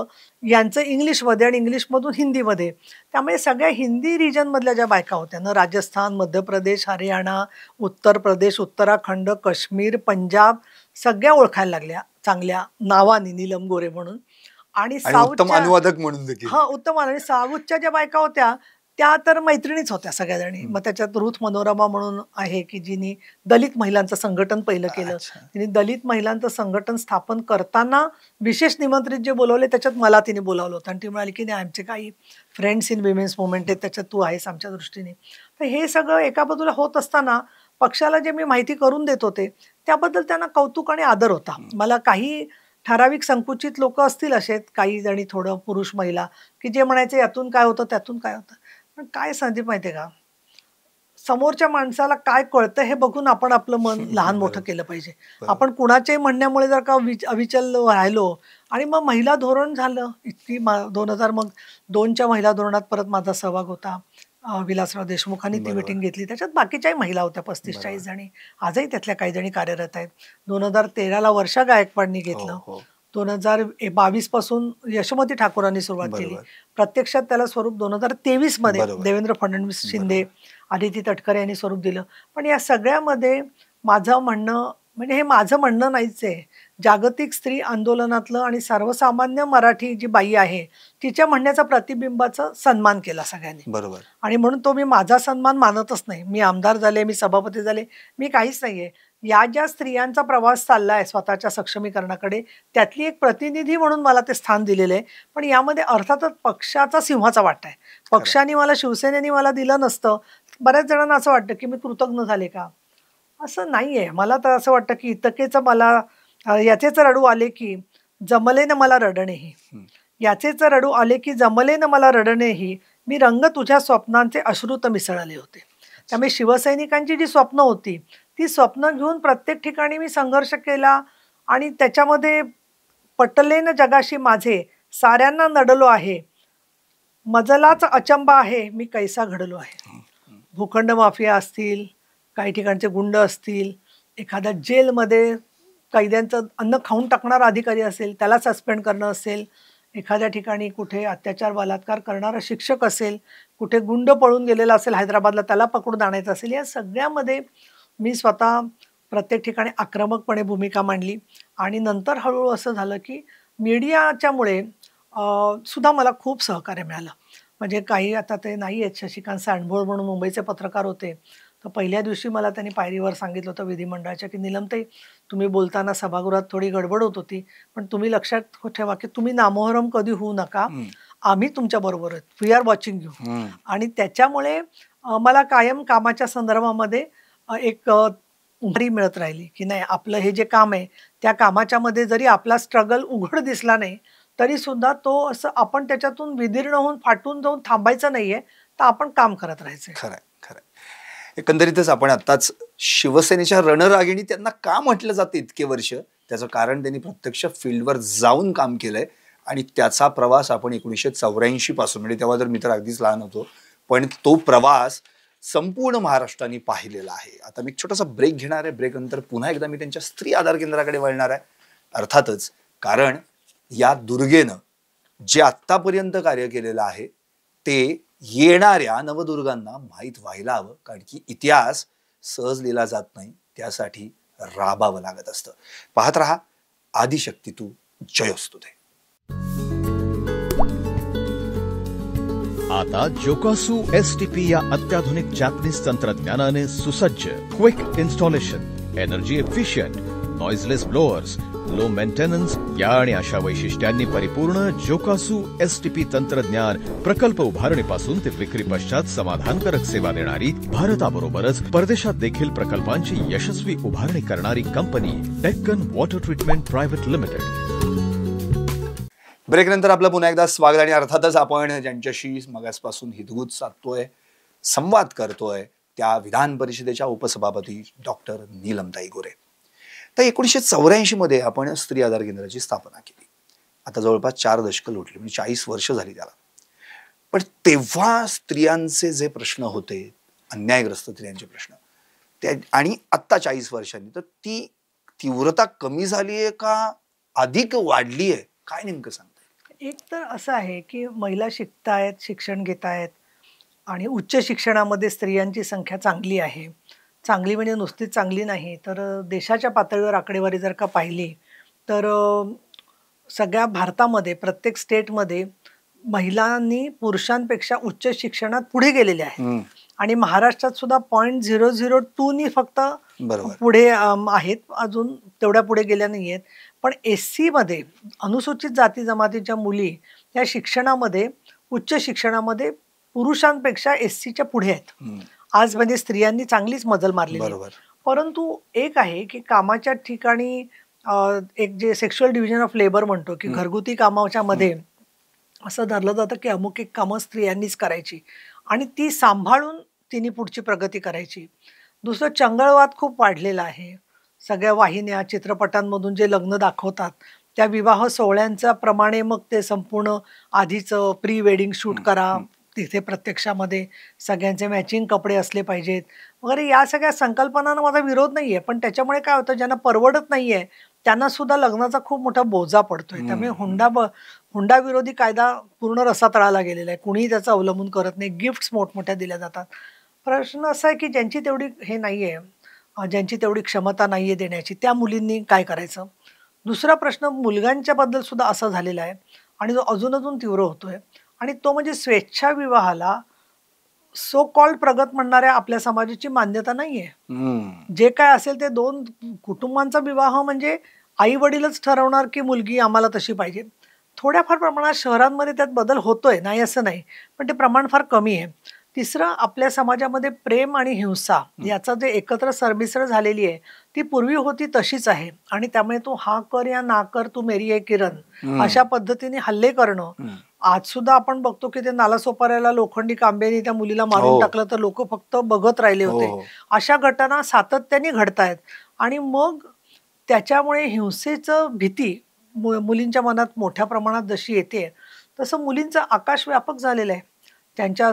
यांचं इंग्लिशमध्ये आणि इंग्लिशमधून हिंदीमध्ये. त्यामुळे सगळ्या हिंदी रिजनमधल्या ज्या बायका होत्या ना, राजस्थान, मध्य प्रदेश, हरियाणा, उत्तर प्रदेश, उत्तराखंड, काश्मीर, पंजाब सगळ्या ओळखायला लागल्या चांगल्या नावाने, नीलम गोरे म्हणून. आणि उत्तम अनुवादक म्हणून देखील. हा, उत्तम. आणि साऊथच्या ज्या बायका होत्या त्या तर मैत्रिणीच होत्या सगळ्याजणी. मग त्याच्यात रुथ मनोरमा म्हणून आहे की जिने दलित महिलांचं संघटन पहिलं केलं. तिने दलित महिलांचं संघटन स्थापन करताना विशेष निमंत्रित जे बोलवले त्याच्यात मला तिने बोलावलं होतं आणि ती म्हणाली की नाही, आमचे काही फ्रेंड्स इन विमेन्स मुवमेंट आहेत, त्याच्यात तू आहेस आमच्या दृष्टीने. तर हे सगळं एका बाजूला होत असताना पक्षाला जे मी माहिती करून देत होते त्याबद्दल त्यांना कौतुक आणि आदर होता. मला काही ठराविक संकुचित लोक असतील असे काही जणी, थोडं पुरुष महिला, की जे म्हणायचे यातून काय होतं त्यातून काय होतं. पण काय संदीप माहितीये का, समोरच्या माणसाला काय कळतं हे बघून आपण आपलं मन लहान मोठं केलं पाहिजे. आपण कुणाच्याही म्हणण्यामुळे जर का अविचल राहिलो आणि मग महिला धोरण झालं इतकी 2002च्या महिला धोरणात परत माझा सहभाग होता. विलासराव देशमुखांनी ती मीटिंग घेतली, त्याच्यात बाकीच्याही महिला होत्या 35-40 जणी. आजही त्यातल्या काही जणी कार्यरत आहेत. 2013ला वर्षा गायकवाडनी घेतलं. 2022 पासून यशोमती ठाकूरांनी सुरुवात केली. प्रत्यक्षात त्याला स्वरूप 2023 मध्ये देवेंद्र फडणवीस, शिंदे, आदिती तटकरे यांनी स्वरूप दिलं. पण या सगळ्यामध्ये माझं म्हणणं म्हणजे हे माझं म्हणणं नाहीच आहे, जागतिक स्त्री आंदोलनातलं आणि सर्वसामान्य मराठी जी बाई आहे तिच्या म्हणण्याचा प्रतिबिंबाचा सन्मान केला सगळ्यांनी. बरोबर. आणि म्हणून तो मी माझा सन्मान मानतच नाही. मी आमदार झाले, मी सभापती झाले, मी काहीच नाहीये. या ज्या स्त्रियांचा प्रवास चाललाय स्वतःच्या सक्षमीकरणाकडे त्यातली एक प्रतिनिधी म्हणून मला ते स्थान दिलेलं आहे. पण यामध्ये अर्थातच पक्षाचा सिंहाचा वाटा आहे. पक्षाने मला, शिवसेनेने मला दिलं नसतं. बऱ्याच जणांना असं वाटतं की मी कृतज्ञ झाले का, असं नाहीये. मला तर असं वाटतं की इतकेच मला याचेच रडू आले की जमले न मला रडणेही, याचेच रडू आले की जमले न मला रडणेही, मी रंग तुझ्या स्वप्नांचे अश्रुत मिसळले होते. त्यामुळे शिवसैनिकांची जी स्वप्न होती ती स्वप्न घेऊन प्रत्येक ठिकाणी मी संघर्ष केला आणि त्याच्यामध्ये पटले न जगाशी माझे, साऱ्यांना नडलो आहे, मजलाच अचंबा आहे, मी कैसा घडलो आहे. भूखंड माफिया असतील, काही ठिकाणचे गुंड असतील, एखाद्या जेलमध्ये कैद्यांचं अन्न खाऊन टाकणारा अधिकारी असेल त्याला सस्पेंड करणं असेल, एखाद्या ठिकाणी कुठे अत्याचार बलात्कार करणारा शिक्षक असेल, कुठे गुंड पळून गेलेला असेल हैदराबादला त्याला पकडून आणायचं असेल, या सगळ्यामध्ये मी स्वतः प्रत्येक ठिकाणी आक्रमकपणे भूमिका मांडली. आणि नंतर हळूहळू असं झालं की मीडियाच्यामुळे सुद्धा मला खूप सहकार्य मिळालं. म्हणजे काही आता ते नाही आहेत, शशिकांत सांडभोळ म्हणून मुंबईचे पत्रकार होते, तर पहिल्या दिवशी मला त्यांनी पायरीवर सांगितलं होतं विधिमंडळाच्या की नीलमताई, तुम्ही बोलताना सभागृहात थोडी गडबड होत होती, पण तुम्ही लक्षात ठेवा की तुम्ही नामोहरम कधी होऊ नका, आम्ही तुमच्या बरोबर आहोत, वी आर वॉचिंग यू. आणि त्याच्यामुळे मला कायम कामाच्या संदर्भामध्ये एक उभारी मिळत राहिली की नाही, आपलं हे जे काम आहे त्या कामाच्या मध्ये जरी आपला स्ट्रगल उघड दिसला नाही तरी सुद्धा तो असं आपण त्याच्यातून विदीर्ण होऊन फाटून जाऊन थांबायचं नाहीये, तर आपण काम करत राहायचं. खरंय खरंय. एकंदरीतच आपण आताच शिवसेनेच्या रणरागिणी त्यांना का म्हटलं जातं इतके वर्ष, त्याचं कारण त्यांनी प्रत्यक्ष फील्डवर जाऊन काम केलंय आणि त्याचा प्रवास आपण 1984 पासून, म्हणजे तेव्हा तर मी तर अगदीच लहान होतो, पण तो प्रवास संपूर्ण महाराष्ट्राने पाहिलेला आहे. आता मी छोटासा ब्रेक घेणार आहे. ब्रेक नंतर पुन्हा एकदा मी त्यांच्या स्त्री आधार केंद्राकडे वळणार आहे. अर्थातच कारण या दुर्गेनं जे आत्तापर्यंत कार्य केलेलं आहे ते येणाऱ्या नवदुर्गांना माहीत व्हायला हवं, कारण की इतिहास सहज लिहिला जात नाही, त्यासाठी राबावं लागत असतं. पाहत रहा आदिशक्ती तू जयोस्तु ते. आता जोकासू एसटीपी या अत्याधुनिक जॅपनीज तंत्रज्ञानाने सुसज्ज, quick installation, energy efficient, noiseless blowers, low maintenance या आणि अशा वैशिष्ट्यांनी परिपूर्ण जोकासू एसटीपी तंत्रज्ञान प्रकल्प उभारणीपासून ते विक्री पश्चात समाधानकारक सेवा देणारी, भारताबरोबरच परदेशात देखील प्रकल्पांची यशस्वी उभारणी करणारी company Deccan water treatment private limited. Break नंतर आपलं पुन्हा एकदा स्वागत. आणि अर्थातच आपण ज्यांच्याशी मगासपासून हितगुज साधतोय, संवाद करतोय, त्या विधान परिषदेच्या उपसभापती डॉक्टर नीलमताई गोरे. तर 1984 मध्ये आपण स्त्री आधार केंद्राची स्थापना केली. आता जवळपास 4 दशकं लोटली, म्हणजे 40 वर्ष झाली त्याला. पण तेव्हा स्त्रियांचे जे प्रश्न होते, अन्यायग्रस्त स्त्रियांचे प्रश्न, त्या आणि आत्ता 40 वर्षांनी, तर ती तीव्रता कमी झालीये का अधिक वाढलीये, काय नेमकं सांगता? एक तर असं आहे की महिला शिकतायत, शिक्षण घेतायत आणि उच्च शिक्षणामध्ये स्त्रियांची संख्या चांगली आहे. चांगली म्हणजे नुसतीच चांगली नाही, तर देशाच्या पातळीवर आकडेवारी जर का पाहिली तर सगळ्या भारतामध्ये प्रत्येक स्टेटमध्ये महिलांनी पुरुषांपेक्षा उच्च शिक्षणात पुढे गेलेले आहेत. आणि महाराष्ट्रात सुद्धा 0.002 फक्त बरोबर. पुढे आहेत, अजून तेवढ्या पुढे गेल्या नाही आहेत. पण SC मध्ये अनुसूचित जाती जमातीच्या मुली या शिक्षणामध्ये, उच्च शिक्षणामध्ये पुरुषांपेक्षा SCच्या पुढे आहेत. आज म्हणजे स्त्रियांनी चांगलीच मजल मारलेली आहे. बरोबर. परंतु एक आहे की कामाच्या ठिकाणी एक जे सेक्शुअल डिव्हिजन ऑफ लेबर म्हणतो की घरगुती कामाच्या मध्ये असं धरलं जातं की अमुक एक कामं स्त्रियांनीच करायची आणि ती सांभाळून तिने पुढची प्रगती करायची. दुसरं, चंगळवाद खूप वाढलेला आहे. सगळ्या वाहिन्या, चित्रपटांमधून जे लग्न दाखवतात त्या विवाह सोहळ्यांच्या प्रमाणे मग ते संपूर्ण आधीचं प्री वेडिंग शूट करा, तिथे प्रत्यक्षामध्ये सगळ्यांचे मॅचिंग कपडे असले पाहिजेत वगैरे, या सगळ्या संकल्पनांना माझा विरोध नाहीये. पण त्याच्यामुळे काय होतं, ज्यांना परवडत नाहीये त्यांना सुद्धा लग्नाचा खूप मोठा बोजा पडतोय. त्यामुळे हुंडा विरोधी कायदा पूर्ण रसातळाला गेलेला आहे. कुणीही त्याचं अवलंबन करत नाही. गिफ्ट्स मोठमोठ्या दिल्या जातात. प्रश्न असा आहे की ज्यांची तेवढी हे नाहीये, ज्यांची तेवढी क्षमता नाहीये देण्याची, त्या मुलींनी काय करायचं. दुसरा प्रश्न मुलगांच्या बद्दल सुद्धा असा झालेला आहे आणि जो अजून तीव्र होतोय, आणि तो म्हणजे स्वेच्छा विवाहाला सो कॉल्ड प्रगत म्हणणाऱ्या आपल्या समाजाची मान्यता नाहीये. जे काय असेल ते दोन कुटुंबांचा विवाह म्हणजे आई वडीलच ठरवणार की मुलगी आम्हाला तशी पाहिजे. थोड्याफार प्रमाणात शहरांमध्ये त्यात बदल होतोय, नाही असं नाही, पण ते प्रमाण फार कमी आहे. तिसरं, आपल्या समाजामध्ये प्रेम आणि हिंसा याचा जे एकत्र सरमिसळ झालेली आहे ती पूर्वी होती तशीच आहे. आणि त्यामुळे तू हा कर या ना कर, तू मेरी आहे किरण, अशा पद्धतीने हल्ले करणं. आज सुद्धा आपण बघतो की ते नालासोपाऱ्याला लोखंडी कांब्याने त्या मुलीला मारून टाकलं तर लोक फक्त बघत राहिले होते. अशा घटना सातत्याने घडतायत आणि मग त्याच्यामुळे हिंसेचं भीती मुलींच्या मनात मोठ्या प्रमाणात जशी येते तसं मुलींचं आकाश व्यापक झालेलं आहे. त्यांच्या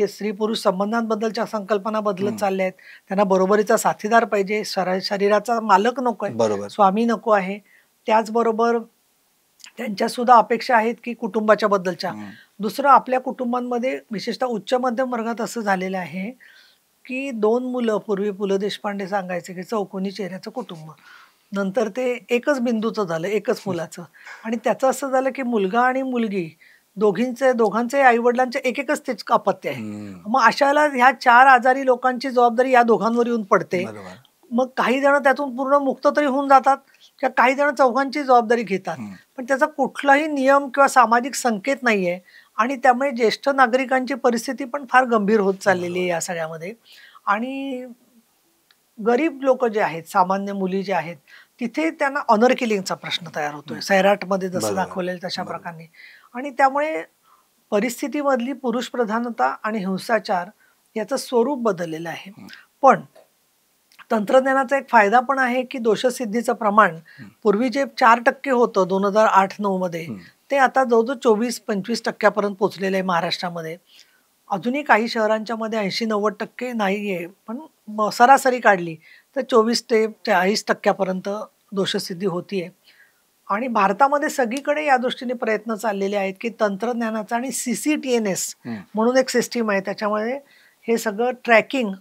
स्त्री पुरुष संबंधांबद्दलच्या संकल्पना बदलत चालल्या आहेत. त्यांना बरोबरीचा साथीदार पाहिजे, शरीराचा मालक नको आहे, स्वामी नको आहे. त्याचबरोबर त्यांच्या सुद्धा अपेक्षा आहेत की कुटुंबाच्या बद्दलच्या. दुसरं, आपल्या कुटुंबांमध्ये विशेषतः उच्च मध्यम वर्गात असं झालेलं आहे की 2 मुलं, पूर्वी पु ल देशपांडे सांगायचे की चौकोनी चेहऱ्याचं कुटुंब, नंतर ते एकच बिंदूचं झालं, एकच मुलाचं. आणि त्याचं असं झालं की मुलगा आणि मुलगी दोघांचे आई वडिलांचे एकच तेच अपत्य आहे. मग अशाला ह्या 4 आजारी लोकांची जबाबदारी या दोघांवर येऊन पडते. मग काही जण त्यातून पूर्ण मुक्त तरी होऊन जातात, किंवा काही जण चौघांची जबाबदारी घेतात, पण त्याचा कुठलाही नियम किंवा सामाजिक संकेत नाहीये. आणि त्यामुळे ज्येष्ठ नागरिकांची परिस्थिती पण फार गंभीर होत चाललेली आहे या सगळ्यामध्ये. आणि गरीब लोक जे आहेत, सामान्य मुली जे आहेत, तिथे त्यांना ऑनर किलिंगचा प्रश्न तयार होतोय, सैराटमध्ये जसं दाखवलेलं तशा प्रकारे. आणि त्यामुळे परिस्थितीमधली पुरुष प्रधानता आणि हिंसाचार याचं स्वरूप बदललेलं आहे. पण तंत्रज्ञानाचा एक फायदा पण आहे की दोषसिद्धीचं प्रमाण पूर्वी जे 4% होतं 2008-9 मध्ये, ते आता जवळजवळ 24-25% पोहोचलेलं आहे महाराष्ट्रामध्ये. अजूनही काही शहरांच्या मध्ये 80-90% नाहीये, पण सरासरी काढली तर 24 ते 40% दोषसिद्धी होतीये. आणि भारतामध्ये सगळीकडे या दृष्टीने प्रयत्न चाललेले आहेत की तंत्रज्ञानाचा, आणि CCTNS म्हणून एक सिस्टीम आहे, त्याच्यामुळे हे सगळं ट्रॅकिंग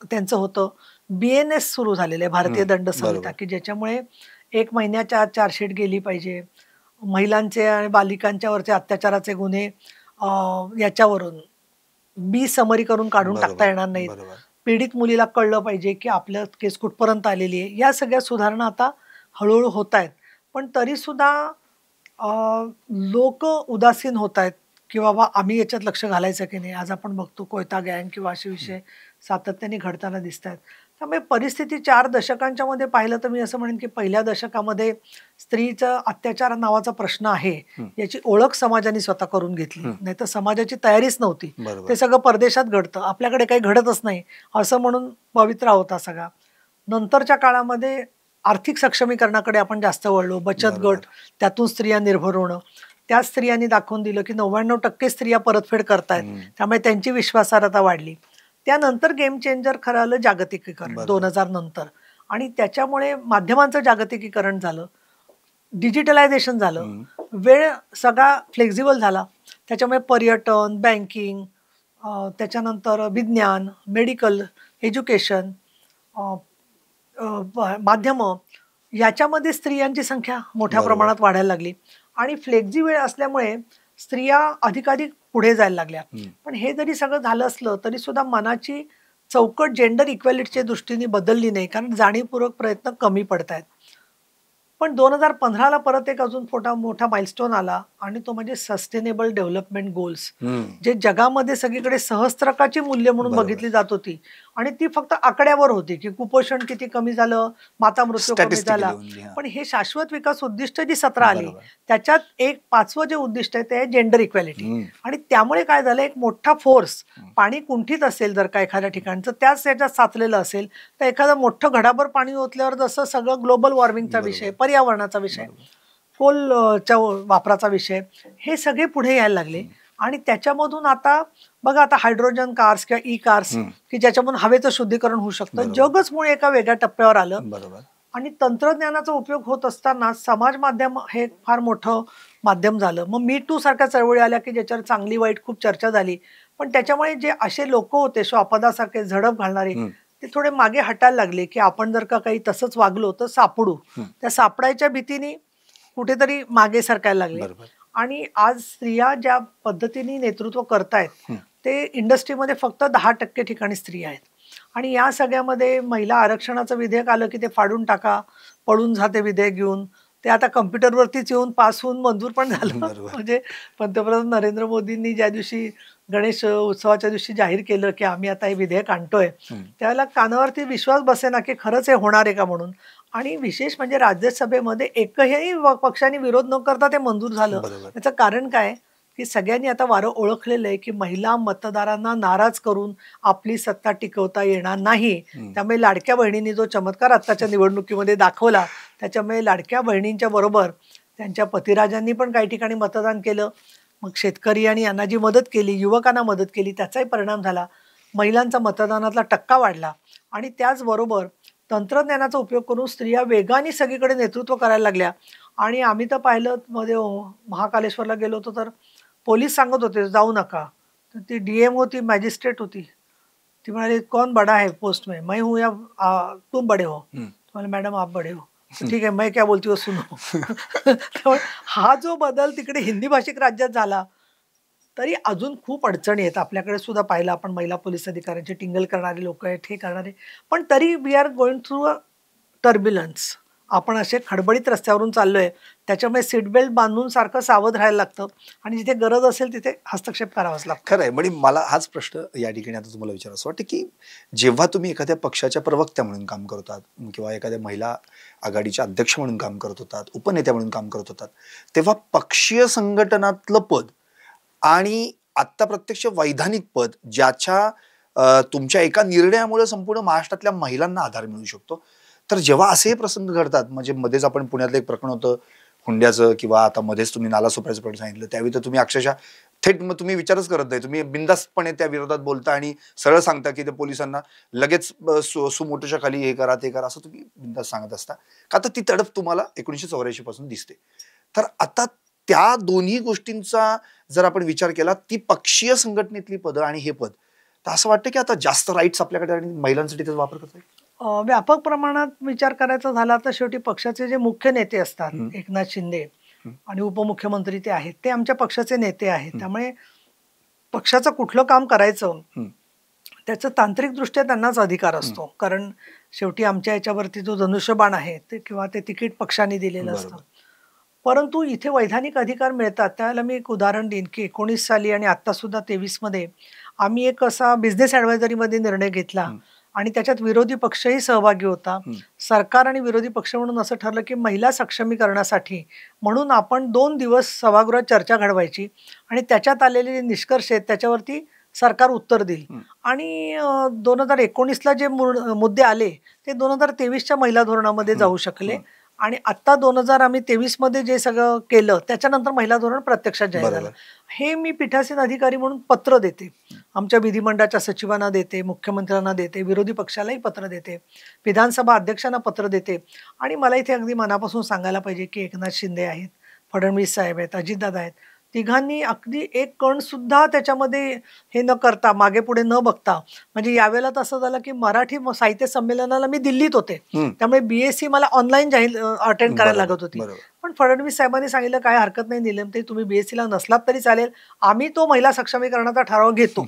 त्यांचं होतं. BNS सुरू झालेलं आहे, भारतीय दंड संहिता, की ज्याच्यामुळे 1 महिन्याच्या आत चार्जशीट गेली पाहिजे. महिलांचे आणि बालिकांच्या वरचे अत्याचाराचे गुन्हे याच्यावरून समरी करून काढून टाकता येणार नाहीत. पीडित मुलीला कळलं पाहिजे की आपलं केस कुठपर्यंत आलेली आहे. या सगळ्या सुधारणा आता हळूहळू होत आहेत. पण तरी सुद्धा लोक उदासीन होत आहेत की बाबा आम्ही याच्यात लक्ष घालायचं की नाही. आज आपण बघतो कोयता गँग किंवा असे विषय सातत्याने घडताना दिसत आहेत. त्यामुळे परिस्थिती 4 दशकांच्या मध्ये पाहिलं तर मी असं म्हणेन की पहिल्या दशकामध्ये स्त्रीचा अत्याचार नावाचा प्रश्न आहे याची ओळख समाजाने स्वतः करून घेतली, नाही तर समाजाची तयारीच नव्हती. ते सगळं परदेशात घडतं, आपल्याकडे काही घडतच नाही असं म्हणून पवित्रा होता सगळा. नंतरच्या काळामध्ये आर्थिक सक्षमीकरणाकडे आपण जास्त वळलो, बचत गट, त्यातून स्त्रिया निर्भर होणं. त्या स्त्रियांनी दाखवून दिलं की 99% स्त्रिया परतफेड करतायत, त्यामुळे त्यांची विश्वासार्हता वाढली. त्यानंतर गेम चेंजर खरं आलं जागतिकीकरण 2000 नंतर, आणि त्याच्यामुळे माध्यमांचं जागतिकीकरण झालं, डिजिटलायझेशन झालं, वेळ सगळा फ्लेक्झिबल झाला. त्याच्यामुळे पर्यटन, बँकिंग, त्याच्यानंतर विज्ञान, मेडिकल, एज्युकेशन, माध्यमं, याच्यामध्ये स्त्रियांची संख्या मोठ्या प्रमाणात वाढायला लागली. आणि फ्लेक्झी वेळ असल्यामुळे स्त्रिया अधिकाधिक पुढे जायला लागल्या. पण हे जरी सगळं झालं असलं तरी सुद्धा मनाची चौकट जेंडर इक्वॅलिटीच्या दृष्टीने बदलली नाही, कारण जाणीवपूर्वक प्रयत्न कमी पडत आहेत. पण 2015ला परत एक अजून मोठा माइलस्टोन आला, आणि तो म्हणजे सस्टेनेबल डेव्हलपमेंट गोल्स, जे जगामध्ये सगळीकडे सहस्त्रकाची मूल्य म्हणून बघितली जात होती, आणि ती फक्त आकड्यावर होती की कुपोषण किती कमी झालं, माता मृत्यू कमी झाला. पण हे शाश्वत विकास उद्दिष्ट जी 17 आली, त्याच्यात एक 5वं जे उद्दिष्ट आहे ते आहे जेंडर इक्वॅलिटी. आणि त्यामुळे काय झालं, एक मोठा फोर्स, पाणी कुंठित असेल जर का एखाद्या ठिकाणचं, त्याच याच्यात साचलेलं असेल तर एखादं मोठं घडाभर पाणी ओतल्यावर जसं सगळं ग्लोबल वॉर्मिंगचा विषय, पर्यावरणाचा विषय, कोलच्या वापराचा विषय, हे सगळे पुढे यायला लागले. आणि त्याच्यामधून आता बघा, आता हायड्रोजन कार्स किंवा ई कार्स की ज्याच्यामधून हवेचं शुद्धीकरण होऊ शकतं, जगच मुळे एका वेगळ्या टप्प्यावर आलं. आणि तंत्रज्ञानाचा उपयोग होत असताना समाज माध्यम हे फार मोठं माध्यम झालं. मग मी टू सारख्या चळवळी आल्या की ज्याच्यावर चांगली वाईट खूप चर्चा झाली, पण त्याच्यामुळे जे असे लोक होते स्वापदासारखे झडप घालणारे, ते थोडे मागे हटायला लागले की आपण जर का काही तसंच वागलो तर सापडू. त्या सापडायच्या भीतीने कुठेतरी मागे सरकायला लागले. आणि आज स्त्रिया ज्या पद्धतीने नेतृत्व करतायत ते इंडस्ट्रीमध्ये फक्त 10% ठिकाणी स्त्रिया आहेत. आणि या सगळ्यामध्ये महिला आरक्षणाचं विधेयक आलं की ते फाडून टाका, पळून जाते विधेयक घेऊन, ते आता कम्प्युटरवरतीच येऊन पास होऊन मंजूर पण झालं. म्हणजे पंतप्रधान नरेंद्र मोदींनी ज्या दिवशी गणेश उत्सवाच्या दिवशी जाहीर केलं की आम्ही आता हे विधेयक आणतोय, त्यावेळेला कानावरती विश्वास बसेना की खरंच हे होणार आहे का म्हणून. आणि विशेष म्हणजे राज्यसभेमध्ये एकही पक्षाने विरोध न करता ते मंजूर झालं. त्याचं कारण काय की सगळ्यांनी आता वारं ओळखलेलं आहे की महिला मतदारांना नाराज करून आपली सत्ता टिकवता येणार नाही. त्यामुळे लाडक्या बहिणींनी जो चमत्कार आत्ताच्या निवडणुकीमध्ये दाखवला, त्याच्यामुळे लाडक्या बहिणींच्या बरोबर त्यांच्या पतिराजांनी पण काही ठिकाणी मतदान केलं. मग शेतकरी आणि यांना जी मदत केली, युवकांना मदत केली, त्याचाही परिणाम झाला. महिलांचा मतदानातला टक्का वाढला. आणि त्याचबरोबर तंत्रज्ञानाचा उपयोग करून स्त्रिया वेगाने सगळीकडे नेतृत्व करायला लागल्या. आणि आम्ही तर पाहिलं मध्ये महाकालेश्वरला गेलो होतो तर पोलीस सांगत होते जाऊ नका, तर ती DM होती, मॅजिस्ट्रेट होती, ती म्हणाली कौन बडा है पोस्ट में, मैं हूँ या तुम बड़े हो. तुम्हाला मॅडम आप बड़े हो, ठीक आहे, मैं क्या बोलती हो सुनो. त्यामुळे हा जो बदल तिकडे हिंदी भाषिक राज्यात झाला, तरी अजून खूप अडचणी आहेत. आपल्याकडे सुद्धा पाहिलं आपण, महिला पोलीस अधिकाऱ्यांचे टिंगल करणारे लोक आहेत, हे करणारे, पण तरी we are going through a turbulence. आपण असे खडबडीत रस्त्यावरून चाललोय, त्याच्यामुळे सीट बेल्ट बांधून सारखं सावध राहायला लागतं, आणि जिथे गरज असेल तिथे हस्तक्षेप करावाच लागतो. खरं आहे. म्हणजे मला हाच प्रश्न या ठिकाणी आता तुम्हाला विचारायचं वाटतं की जेव्हा तुम्ही एखाद्या पक्षाच्या प्रवक्त्या म्हणून काम करत होतात किंवा एखाद्या महिला आघाडीच्या अध्यक्ष म्हणून काम करत होतात, उपनेत्या म्हणून काम करत होतात, तेव्हा पक्षीय संघटनातलं पद आणि आत्ता प्रत्यक्ष वैधानिक पद, ज्याच्या तुमच्या एका निर्णयामुळे संपूर्ण महाराष्ट्रातल्या महिलांना आधार मिळू शकतो, तर जेव्हा असे प्रसंग घडतात, म्हणजे मध्येच आपण पुण्यातलं एक प्रकरण होतं हुंड्याचं, किंवा आता मध्येच तुम्ही नालासोपाऱ्याचं प्रकरण सांगितलं, त्यावेळी तर तुम्ही अक्षरशः थेट तुम्ही विचारच करत नाही, तुम्ही बिनधास्तपणे त्या विरोधात बोलता आणि सरळ सांगता की ते पोलिसांना लगेच सुमोटोच्या खाली हे करा ते करा, असं तुम्ही बिनधास्त सांगत असता. का तर ती तडफ तुम्हाला 1984 पासून दिसते. तर आता त्या दोन्ही गोष्टींचा जर आपण विचार केला, ती पक्षीय संघटनेतली पदं आणि हे पद, तर असं वाटतं की आता जास्त राईट्स आपल्याकडे आणि महिलांसाठी त्याचा वापर करता येईल. व्यापक प्रमाणात विचार करायचा झाला तर शेवटी पक्षाचे जे मुख्य नेते असतात, एकनाथ शिंदे आणि उपमुख्यमंत्री ते आहेत, ते आमच्या पक्षाचे नेते आहेत. त्यामुळे पक्षाचं कुठलं काम करायचं त्याचं तांत्रिकदृष्ट्या त्यांनाच अधिकार असतो, कारण शेवटी आमच्या याच्यावरती जो धनुष्यबाण आहे ते किंवा ते तिकीट पक्षाने दिलेलं असतं. परंतु इथे वैधानिक अधिकार मिळतात. त्यावेळेला मी एक उदाहरण देईन की 19 साली आणि आता सुद्धा 23 मध्ये आम्ही एक असा बिझनेस ॲडवायझरीमध्ये निर्णय घेतला, आणि त्याच्यात विरोधी पक्षही सहभागी होता. सरकार आणि विरोधी पक्ष म्हणून असं ठरलं की महिला सक्षमीकरणासाठी म्हणून आपण 2 दिवस सभागृहात चर्चा घडवायची, आणि त्याच्यात आलेले निष्कर्ष आहेत त्याच्यावरती सरकार उत्तर देईल. आणि 2019ला जे मुद्दे आले ते 2023च्या महिला धोरणामध्ये जाऊ शकले, आणि आता 2023 मध्ये जे सगळं केलं त्याच्यानंतर महिला धोरण प्रत्यक्षात जाहीर झालं. हे मी पीठासीन अधिकारी म्हणून पत्र देते, आमच्या विधिमंडळाच्या सचिवांना देते, मुख्यमंत्र्यांना देते, विरोधी पक्षालाही पत्र देते, विधानसभा अध्यक्षांना पत्र देते. आणि मला इथे अगदी मनापासून सांगायला पाहिजे की एकनाथ शिंदे आहेत, फडणवीस साहेब आहेत, अजितदादा आहेत, तिघांनी अगदी एक कण सुद्धा त्याच्यामध्ये हे न करता, मागे पुढे न बघता, म्हणजे यावेळेला तसं झालं की मराठी साहित्य संमेलनाला मी दिल्लीत होते, त्यामुळे BSc मला ऑनलाईन अटेंड करायला लागत होती. पण फडणवीस साहेबांनी सांगितलं काय हरकत नाही, नीलमताई तुम्ही BSc ला नसलात तरी चालेल, आम्ही तो महिला सक्षमीकरणाचा ठराव घेतो.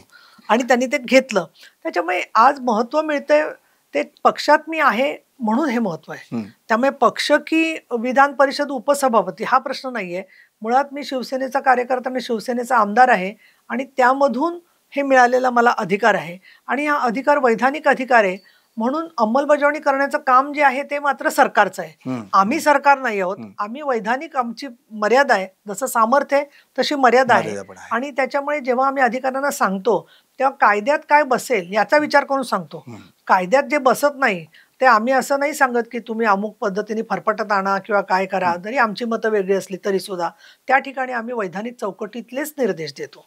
आणि त्यांनी ते घेतलं. त्याच्यामुळे आज महत्व मिळतंय, ते पक्षात मी आहे म्हणून हे महत्व आहे. त्यामुळे पक्ष की विधान परिषद उपसभापती हा प्रश्न नाहीये. मुळात मी शिवसेनेचा कार्यकर्ता, मी शिवसेनेचा आमदार आहे आणि त्यामधून हे मिळालेला मला अधिकार आहे. आणि हा अधिकार वैधानिक अधिकार आहे, म्हणून अंमलबजावणी करण्याचं काम जे आहे ते मात्र सरकारचं आहे. आम्ही सरकार नाही आहोत, आम्ही वैधानिक, आमची मर्यादा आहे, जसं सामर्थ्य आहे तशी मर्यादा आहे. आणि त्याच्यामुळे जेव्हा आम्ही अधिकाऱ्यांना सांगतो तेव्हा कायद्यात काय बसेल याचा विचार करून सांगतो. कायद्यात जे बसत नाही ते आम्ही असं नाही सांगत की तुम्ही अमुक पद्धतीने फरफटत आणा किंवा काय करा, जरी आमची मतं वेगळी असली तरी सुद्धा त्या ठिकाणी आम्ही वैधानिक चौकटीतलेच निर्देश देतो.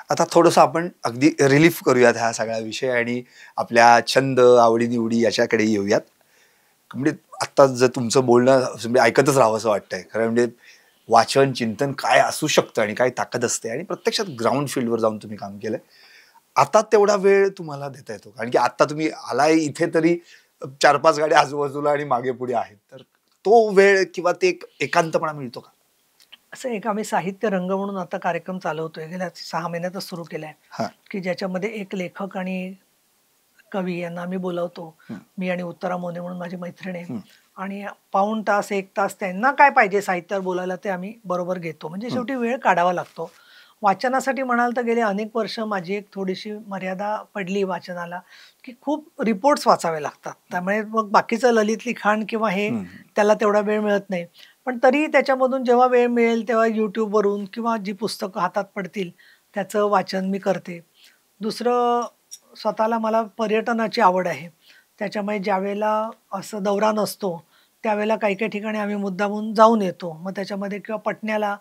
आता थोडंसं आपण अगदी रिलीफ करूयात हा सगळा विषय आणि आपल्या छंद, आवडीनिवडी याच्याकडे येऊयात. म्हणजे आता जर तुमचं बोलणं म्हणजे ऐकतच राहावं असं वाटतंय खरं. म्हणजे वाचन, चिंतन काय असू शकतं आणि काय ताकद असते, आणि प्रत्यक्षात ग्राउंड फील्डवर जाऊन तुम्ही काम केलंय. आता तेवढा वेळ तुम्हाला देता येतो? कारण की आता तुम्ही आलाय इथे तरी 4-5 गाड्या आजूबाजूला आणि मागे पुढे आहेत, तर तो वेळ किंवा ते एकांतपणा मिळतो का? असं एक आम्ही साहित्य रंग म्हणून आता कार्यक्रम चालवतोय, गेल्या 6 महिन्यातच सुरू केलाय, की ज्याच्यामध्ये एक लेखक आणि कवी यांना आम्ही बोलवतो. मी आणि उत्तरा मोने म्हणून माझी मैत्रीण आहे, आणि पाऊण तास 1 तास त्यांना काय पाहिजे साहित्यावर बोलायला ते आम्ही बरोबर घेतो. म्हणजे शेवटी वेळ काढावा लागतो. वाचनासाठी म्हणाल तर गेले अनेक वर्ष माझी एक थोडीशी मर्यादा पडली वाचनाला, की खूप रिपोर्ट्स वाचावे लागतात. त्यामुळे मग बाकीचं ललित लिखाण किंवा हे त्याला तेवढा वेळ मिळत नाही. पण तरी त्याच्यामधून जेव्हा वेळ मिळेल तेव्हा यूट्यूबवरून किंवा जी पुस्तकं हातात पडतील त्याचं वाचन मी करते. दुसरं, स्वतःला मला पर्यटनाची आवड आहे, त्याच्यामुळे ज्यावेळेला असं दौरा नसतो त्यावेळेला काही काही ठिकाणी आम्ही मुद्दामून जाऊन येतो. मग त्याच्यामध्ये किंवा पटण्याला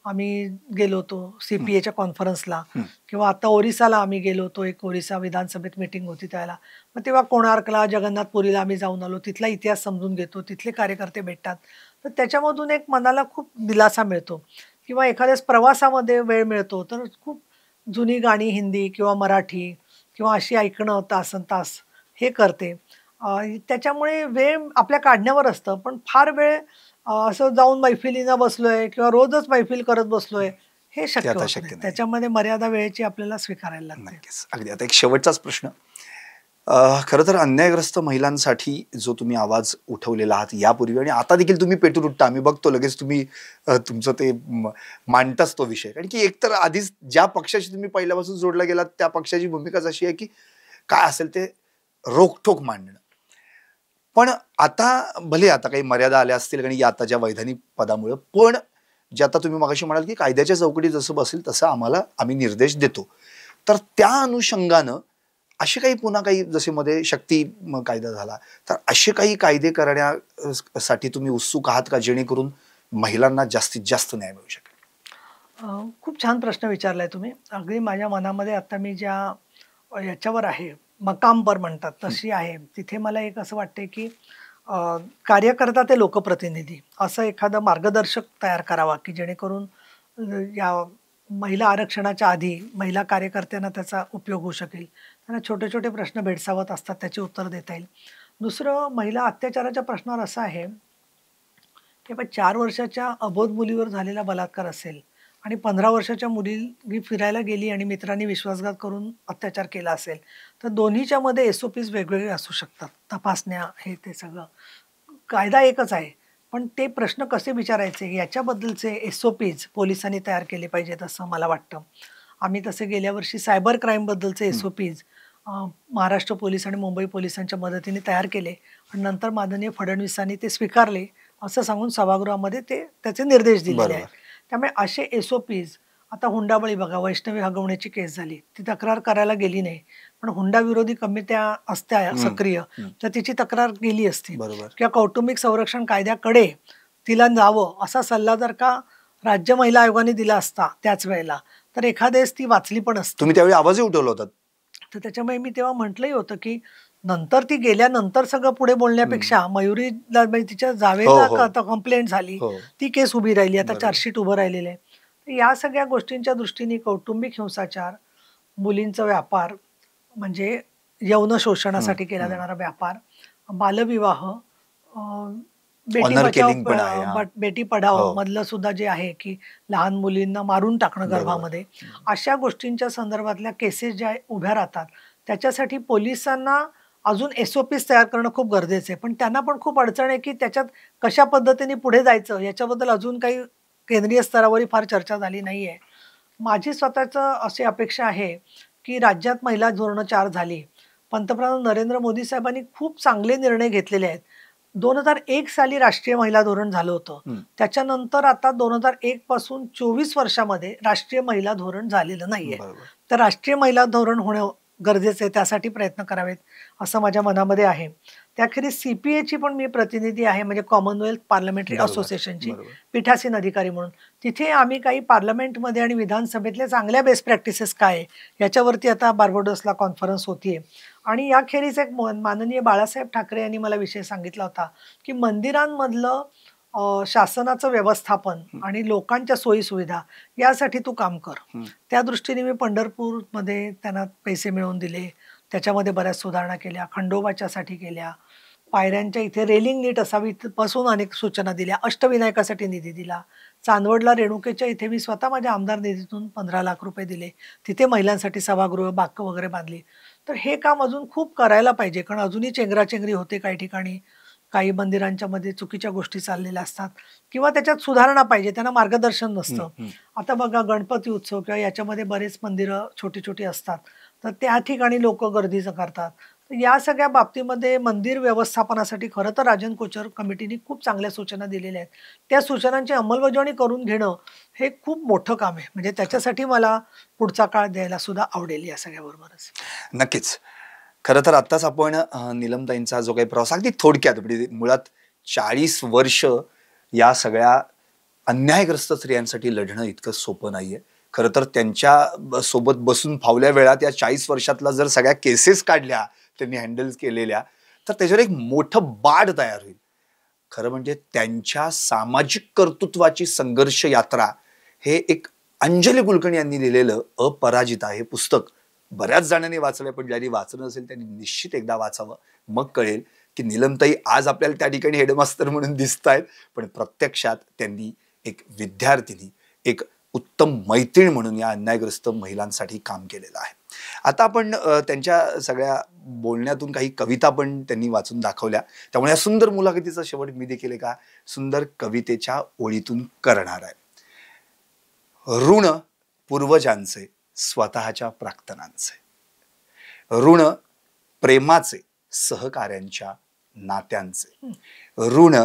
आम्ही गेलो होतो CPAच्या कॉन्फरन्सला, किंवा आता ओरिसाला आम्ही गेलो होतो, एक ओरिसा विधानसभेत मीटिंग होती त्याला. मग तेव्हा कोणार्कला, जगन्नाथपुरीला आम्ही जाऊन आलो, तिथला इतिहास समजून घेतो, तिथले कार्यकर्ते भेटतात. तर त्याच्यामधून एक मनाला खूप दिलासा मिळतो. किंवा एखाद्याच प्रवासामध्ये वेळ मिळतो तर खूप जुनी गाणी हिंदी किंवा मराठी किंवा अशी ऐकणं तासन तास हे करते. त्याच्यामुळे वेळ आपल्या काढण्यावर असतं. पण फार वेळ असं जाऊन मैफिलीनं बसलोय किंवा रोजच मैफिल करत बसलोय हे शक्य होत नाही. त्याच्यामध्ये मर्यादा वेळेची आपल्याला स्वीकारायला लागते. अगदी. आता एक शेवटचाच प्रश्न, खरं तर अन्यायग्रस्त महिलांसाठी जो तुम्ही आवाज उठवलेला आहात यापूर्वी आणि आता देखील तुम्ही पेटून उठता, आम्ही बघतो लगेच तुम्ही तुमचं ते मांडताच तो विषय. कारण की एकतर आधीच ज्या पक्षाशी तुम्ही पहिल्यापासून जोडला गेलात त्या पक्षाची भूमिकाच अशी आहे की काय असेल ते रोखठोक मांडणं. पण आता भले आता काही मर्यादा आल्या असतील कारण की आता ज्या वैधानिक पदामुळे, पण जे आता तुम्ही मगाशी म्हणाल की कायद्याच्या चौकटी जसं बसेल तसं आम्ही निर्देश देतो, तर त्या अनुषंगानं असे काही पुन्हा काही जसे मध्ये शक्ती कायदा झाला, तर असे काही कायदे करण्यासाठी तुम्ही उत्सुक आहात का, जेणेकरून महिलांना जास्तीत जास्त न्याय मिळू शकेल? खूप छान प्रश्न विचारलाय तुम्ही. अगदी माझ्या मनामध्ये आता मी ज्या याच्यावर आहे, मकाम पर म्हणतात तशी आहे, तिथे मला एक असं वाटतंय की कार्यकर्ता ते लोकप्रतिनिधी असं एखादं मार्गदर्शक तयार करावा की जेणेकरून या महिला आरक्षणाच्या आधी महिला कार्यकर्त्यांना त्याचा उपयोग होऊ शकेल. त्यांना छोटे छोटे प्रश्न भेडसावत असतात, त्याची उत्तर देता येईल. दुसरं, महिला अत्याचाराच्या प्रश्नावर असं आहे की 4 वर्षाच्या अबोध मुलीवर झालेला बलात्कार असेल आणि 15 वर्षाच्या मुली फिरायला गेली आणि मित्रांनी विश्वासघात करून अत्याचार केला असेल, तर दोन्हीच्या मध्ये SOPs वेगवेगळे असू शकतात. तपासण्या हे ते सगळं, कायदा एकच आहे पण ते प्रश्न कसे विचारायचे याच्याबद्दलचे SOPs पोलिसांनी तयार केले पाहिजेत असं मला वाटतं. आम्ही तसे गेल्या वर्षी सायबर क्राईम बद्दलचे SOPs महाराष्ट्र पोलीस आणि मुंबई पोलिसांच्या मदतीने तयार केले आणि नंतर माननीय फडणवीसांनी ते स्वीकारले असं सांगून सभागृहामध्ये त्याचे निर्देश दिलेले आहेत. त्यामुळे असे SOPs आता हुंडाबळी बघा, वैष्णवी हगवण्याची केस झाली, ती तक्रार करायला गेली नाही, पण हुंडा विरोधी कमिट्या असत्या सक्रिय, तर तिची तक्रार गेली असती. बरोबर. किंवा कौटुंबिक संरक्षण कायद्याकडे तिला जावं असा सल्ला जर का राज्य महिला आयोगाने दिला असता त्याच वेळेला, तर एखादेस ती वाचली पण असती. तुम्ही त्यावेळी आवाजही उठवला होता. तर त्याच्यामुळे मी तेव्हा म्हटलंही होतं की नंतर ती गेल्यानंतर सगळं पुढे बोलण्यापेक्षा मयुरीला म्हणजे तिच्या जावेला कंप्लेंट झाली, ती केस उभी राहिली, आता चार्जशीट उभं राहिलेलं आहे. या सगळ्या गोष्टींच्या दृष्टीने कौटुंबिक हिंसाचार, मुलींचा व्यापार म्हणजे यौन शोषणासाठी केला जाणारा व्यापार, बालविवाह, बेटी पढाओ मधलं सुद्धा जे आहे की लहान मुलींना मारून टाकणं गर्भामध्ये, अशा गोष्टींच्या संदर्भातल्या केसेस ज्या उभ्या राहतात त्याच्यासाठी पोलिसांना अजून SOPs तयार करणं खूप गरजेचं आहे. पण त्यांना पण खूप अडचण आहे की त्याच्यात कशा पद्धतीने पुढे जायचं याच्याबद्दल अजून काही केंद्रीय स्तरावरही फार चर्चा झाली नाहीये. माझी स्वतःचं अशी अपेक्षा आहे की राज्यात महिला धोरणं 4 झाली. पंतप्रधान नरेंद्र मोदी साहेबांनी खूप चांगले निर्णय घेतलेले आहेत. 2001 साली राष्ट्रीय महिला धोरण झालं होतं. त्याच्यानंतर आता 2001 पासून 24 वर्षामध्ये राष्ट्रीय महिला धोरण झालेलं नाहीये. तर राष्ट्रीय महिला धोरण होणं गरजेचं आहे, त्यासाठी प्रयत्न करावेत असं माझ्या मनामध्ये आहे. त्याखेरीज CPAची पण मी प्रतिनिधी आहे, म्हणजे कॉमनवेल्थ पार्लमेंटरी असोसिएशनची पीठासीन अधिकारी म्हणून. तिथे आम्ही काही पार्लमेंटमध्ये आणि विधानसभेतल्या चांगल्या बेस्ट प्रॅक्टिसेस काय याच्यावरती आता बार्बाडोसला कॉन्फरन्स होतीये. आणि याखेरीज एक माननीय बाळासाहेब ठाकरे यांनी मला विषय सांगितला होता की मंदिरांमधलं शासनाचं व्यवस्थापन आणि लोकांच्या सोयीसुविधा यासाठी तू काम कर. त्या दृष्टीने मी पंढरपूरमध्ये त्यांना पैसे मिळवून दिले, त्याच्यामध्ये बऱ्याच सुधारणा केल्या, खंडोबाच्यासाठी केल्या, पायऱ्यांच्या इथे रेलिंग नीट असावी पासून अनेक सूचना दिल्या, अष्टविनायकासाठी निधी दिला, चांदवडला रेणुकेच्या इथे मी स्वतः माझ्या आमदार निधीतून 15 लाख रुपये दिले, तिथे महिलांसाठी सभागृह बाक वगैरे बांधली. तर हे काम अजून खूप करायला पाहिजे, कारण अजूनही चेंगराचेंगरी होते काही ठिकाणी, काही मंदिरांच्या मध्ये चुकीच्या गोष्टी चाललेल्या असतात किंवा त्याच्यात सुधारणा पाहिजे, त्यांना मार्गदर्शन नसतं. आता बघा गणपती उत्सव किंवा याच्यामध्ये बरेच मंदिरं छोटी छोटी असतात, तर त्या ठिकाणी लोक गर्दीचं करतात. या सगळ्या बाबतीमध्ये मंदिर व्यवस्थापनासाठी खरं तर राजन कोचर कमिटीने खूप चांगल्या सूचना दिलेल्या आहेत. त्या सूचनांची अंमलबजावणी करून घेणं हे खूप मोठं काम आहे. म्हणजे त्याच्यासाठी मला पुढचा काळ द्यायला सुद्धा आवडेल या सगळ्याबरोबरच. नक्कीच. खरं तर आत्ताच आपण नीलमताईंचा जो काही प्रवास अगदी थोडक्यात, म्हणजे मुळात 40 वर्ष या सगळ्या अन्यायग्रस्त स्त्रियांसाठी लढणं इतकं सोपं नाहीये. खरं तर त्यांच्या सोबत बसून फावल्या वेळात या 40 वर्षातला जर सगळ्या केसेस काढल्या त्यांनी हँडल केलेल्या, तर त्याच्यावर एक मोठं बाड तयार होईल. खरं म्हणजे त्यांच्या सामाजिक कर्तृत्वाची संघर्ष यात्रा हे एक अंजली कुलकर्णी यांनी लिहिलेलं अपराजिता हे पुस्तक बऱ्याच जणांनी वाचलंय, पण ज्यांनी वाचलं नसेल त्यांनी निश्चित एकदा वाचावं. मग कळेल की नीलमताई आज आपल्याला त्या ठिकाणी हेडमास्टर म्हणून दिसत आहेत, पण प्रत्यक्षात त्यांनी एक विद्यार्थिनी, एक उत्तम मैत्रीण म्हणून या अन्यायग्रस्त महिलांसाठी काम केलेलं आहे. आता आपण त्यांच्या सगळ्या बोलण्यातून काही कविता पण त्यांनी वाचून दाखवल्या, त्यामुळे या सुंदर मुलाखतीचा शेवट मी देखील एका सुंदर कवितेच्या ओळीतून करणार आहे. ऋण पूर्वजांचे, स्वतःच्या प्राक्तनांचे, ऋण प्रेमाचे, सहकार्यांच्या नात्यांचे, ऋण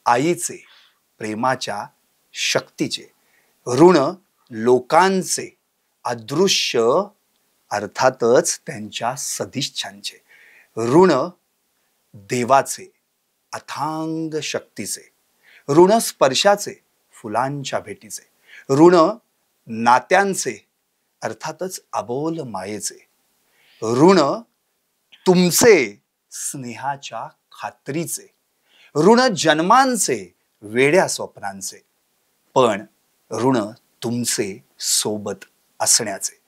आईचे, प्रेमाच्या शक्तीचे, ऋण लोकांचे, अदृश्य अर्थातच त्यांच्या सदिच्छांचे, ऋण देवाचे, अथांग शक्तीचे, ऋण स्पर्शाचे, फुलांच्या भेटीचे, ऋण नात्यांचे, अर्थातच अबोल मायेचे, ऋण तुमचे, स्नेहाच्या खात्रीचे, ऋण जन्मांचे, वेड्या स्वप्नांचे, पण ऋण तुमचे सोबत असण्याचे.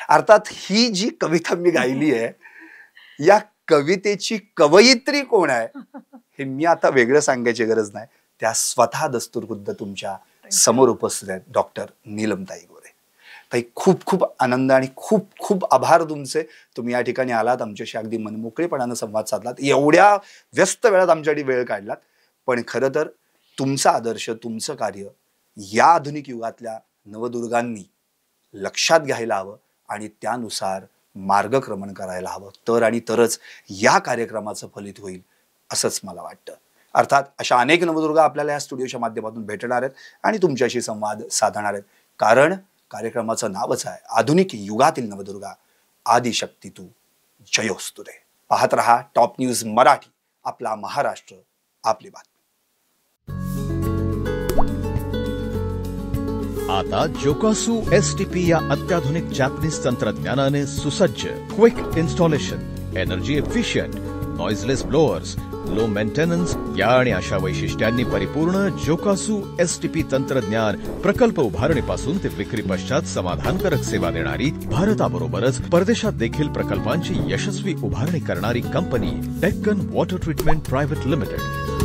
अर्थात ही जी कविता मी गायली आहे, या कवितेची कवयित्री कोण आहे हे मी आता वेगळं सांगायची गरज नाही, त्या स्वतः दस्तूरखुद्द तुमच्या समोर उपस्थित आहेत डॉक्टर नीलमताई गोरे. ताई, खूप खूप आनंद आणि खूप खूप आभार तुमचे. तुम्ही या ठिकाणी आलात, आमच्याशी अगदी मनमोकळेपणानं संवाद साधलात, एवढ्या व्यस्त वेळात आमच्यासाठी वेळ काढलात. पण खरं तर तुमचा आदर्श, तुमचं कार्य या आधुनिक युगातल्या नवदुर्गांनी लक्षात घ्यायला हवं आणि त्यानुसार मार्गक्रमण करायला हवं. तर आणि तरच या कार्यक्रमाचं फलित होईल असंच मला वाटतं. अर्थात अशा अनेक नवदुर्गा आपल्याला या स्टुडिओच्या माध्यमातून भेटणार आहेत आणि तुमच्याशी संवाद साधणार आहेत, कारण कार्यक्रमाचं नावच आहे आधुनिक युगातील नवदुर्गा आदिशक्ती तू जयोस्तुते. पाहत रहा टॉप न्यूज मराठी, आपला महाराष्ट्र आपली बातमी. आता जोकासू एसटीपी या अत्याधुनिक जॅपनीज तंत्रज्ञानाने सुसज्ज quick installation, energy efficient, noiseless blowers, low maintenance या आणि अशा वैशिष्ट्यांनी परिपूर्ण जोकासू एसटीपी तंत्रज्ञान प्रकल्प उभारणीपासून ते विक्री पश्चात समाधानकारक सेवा देणारी, भारताबरोबरच परदेशात देखील प्रकल्पांची यशस्वी उभारणी करणारी company Deccan water treatment private limited.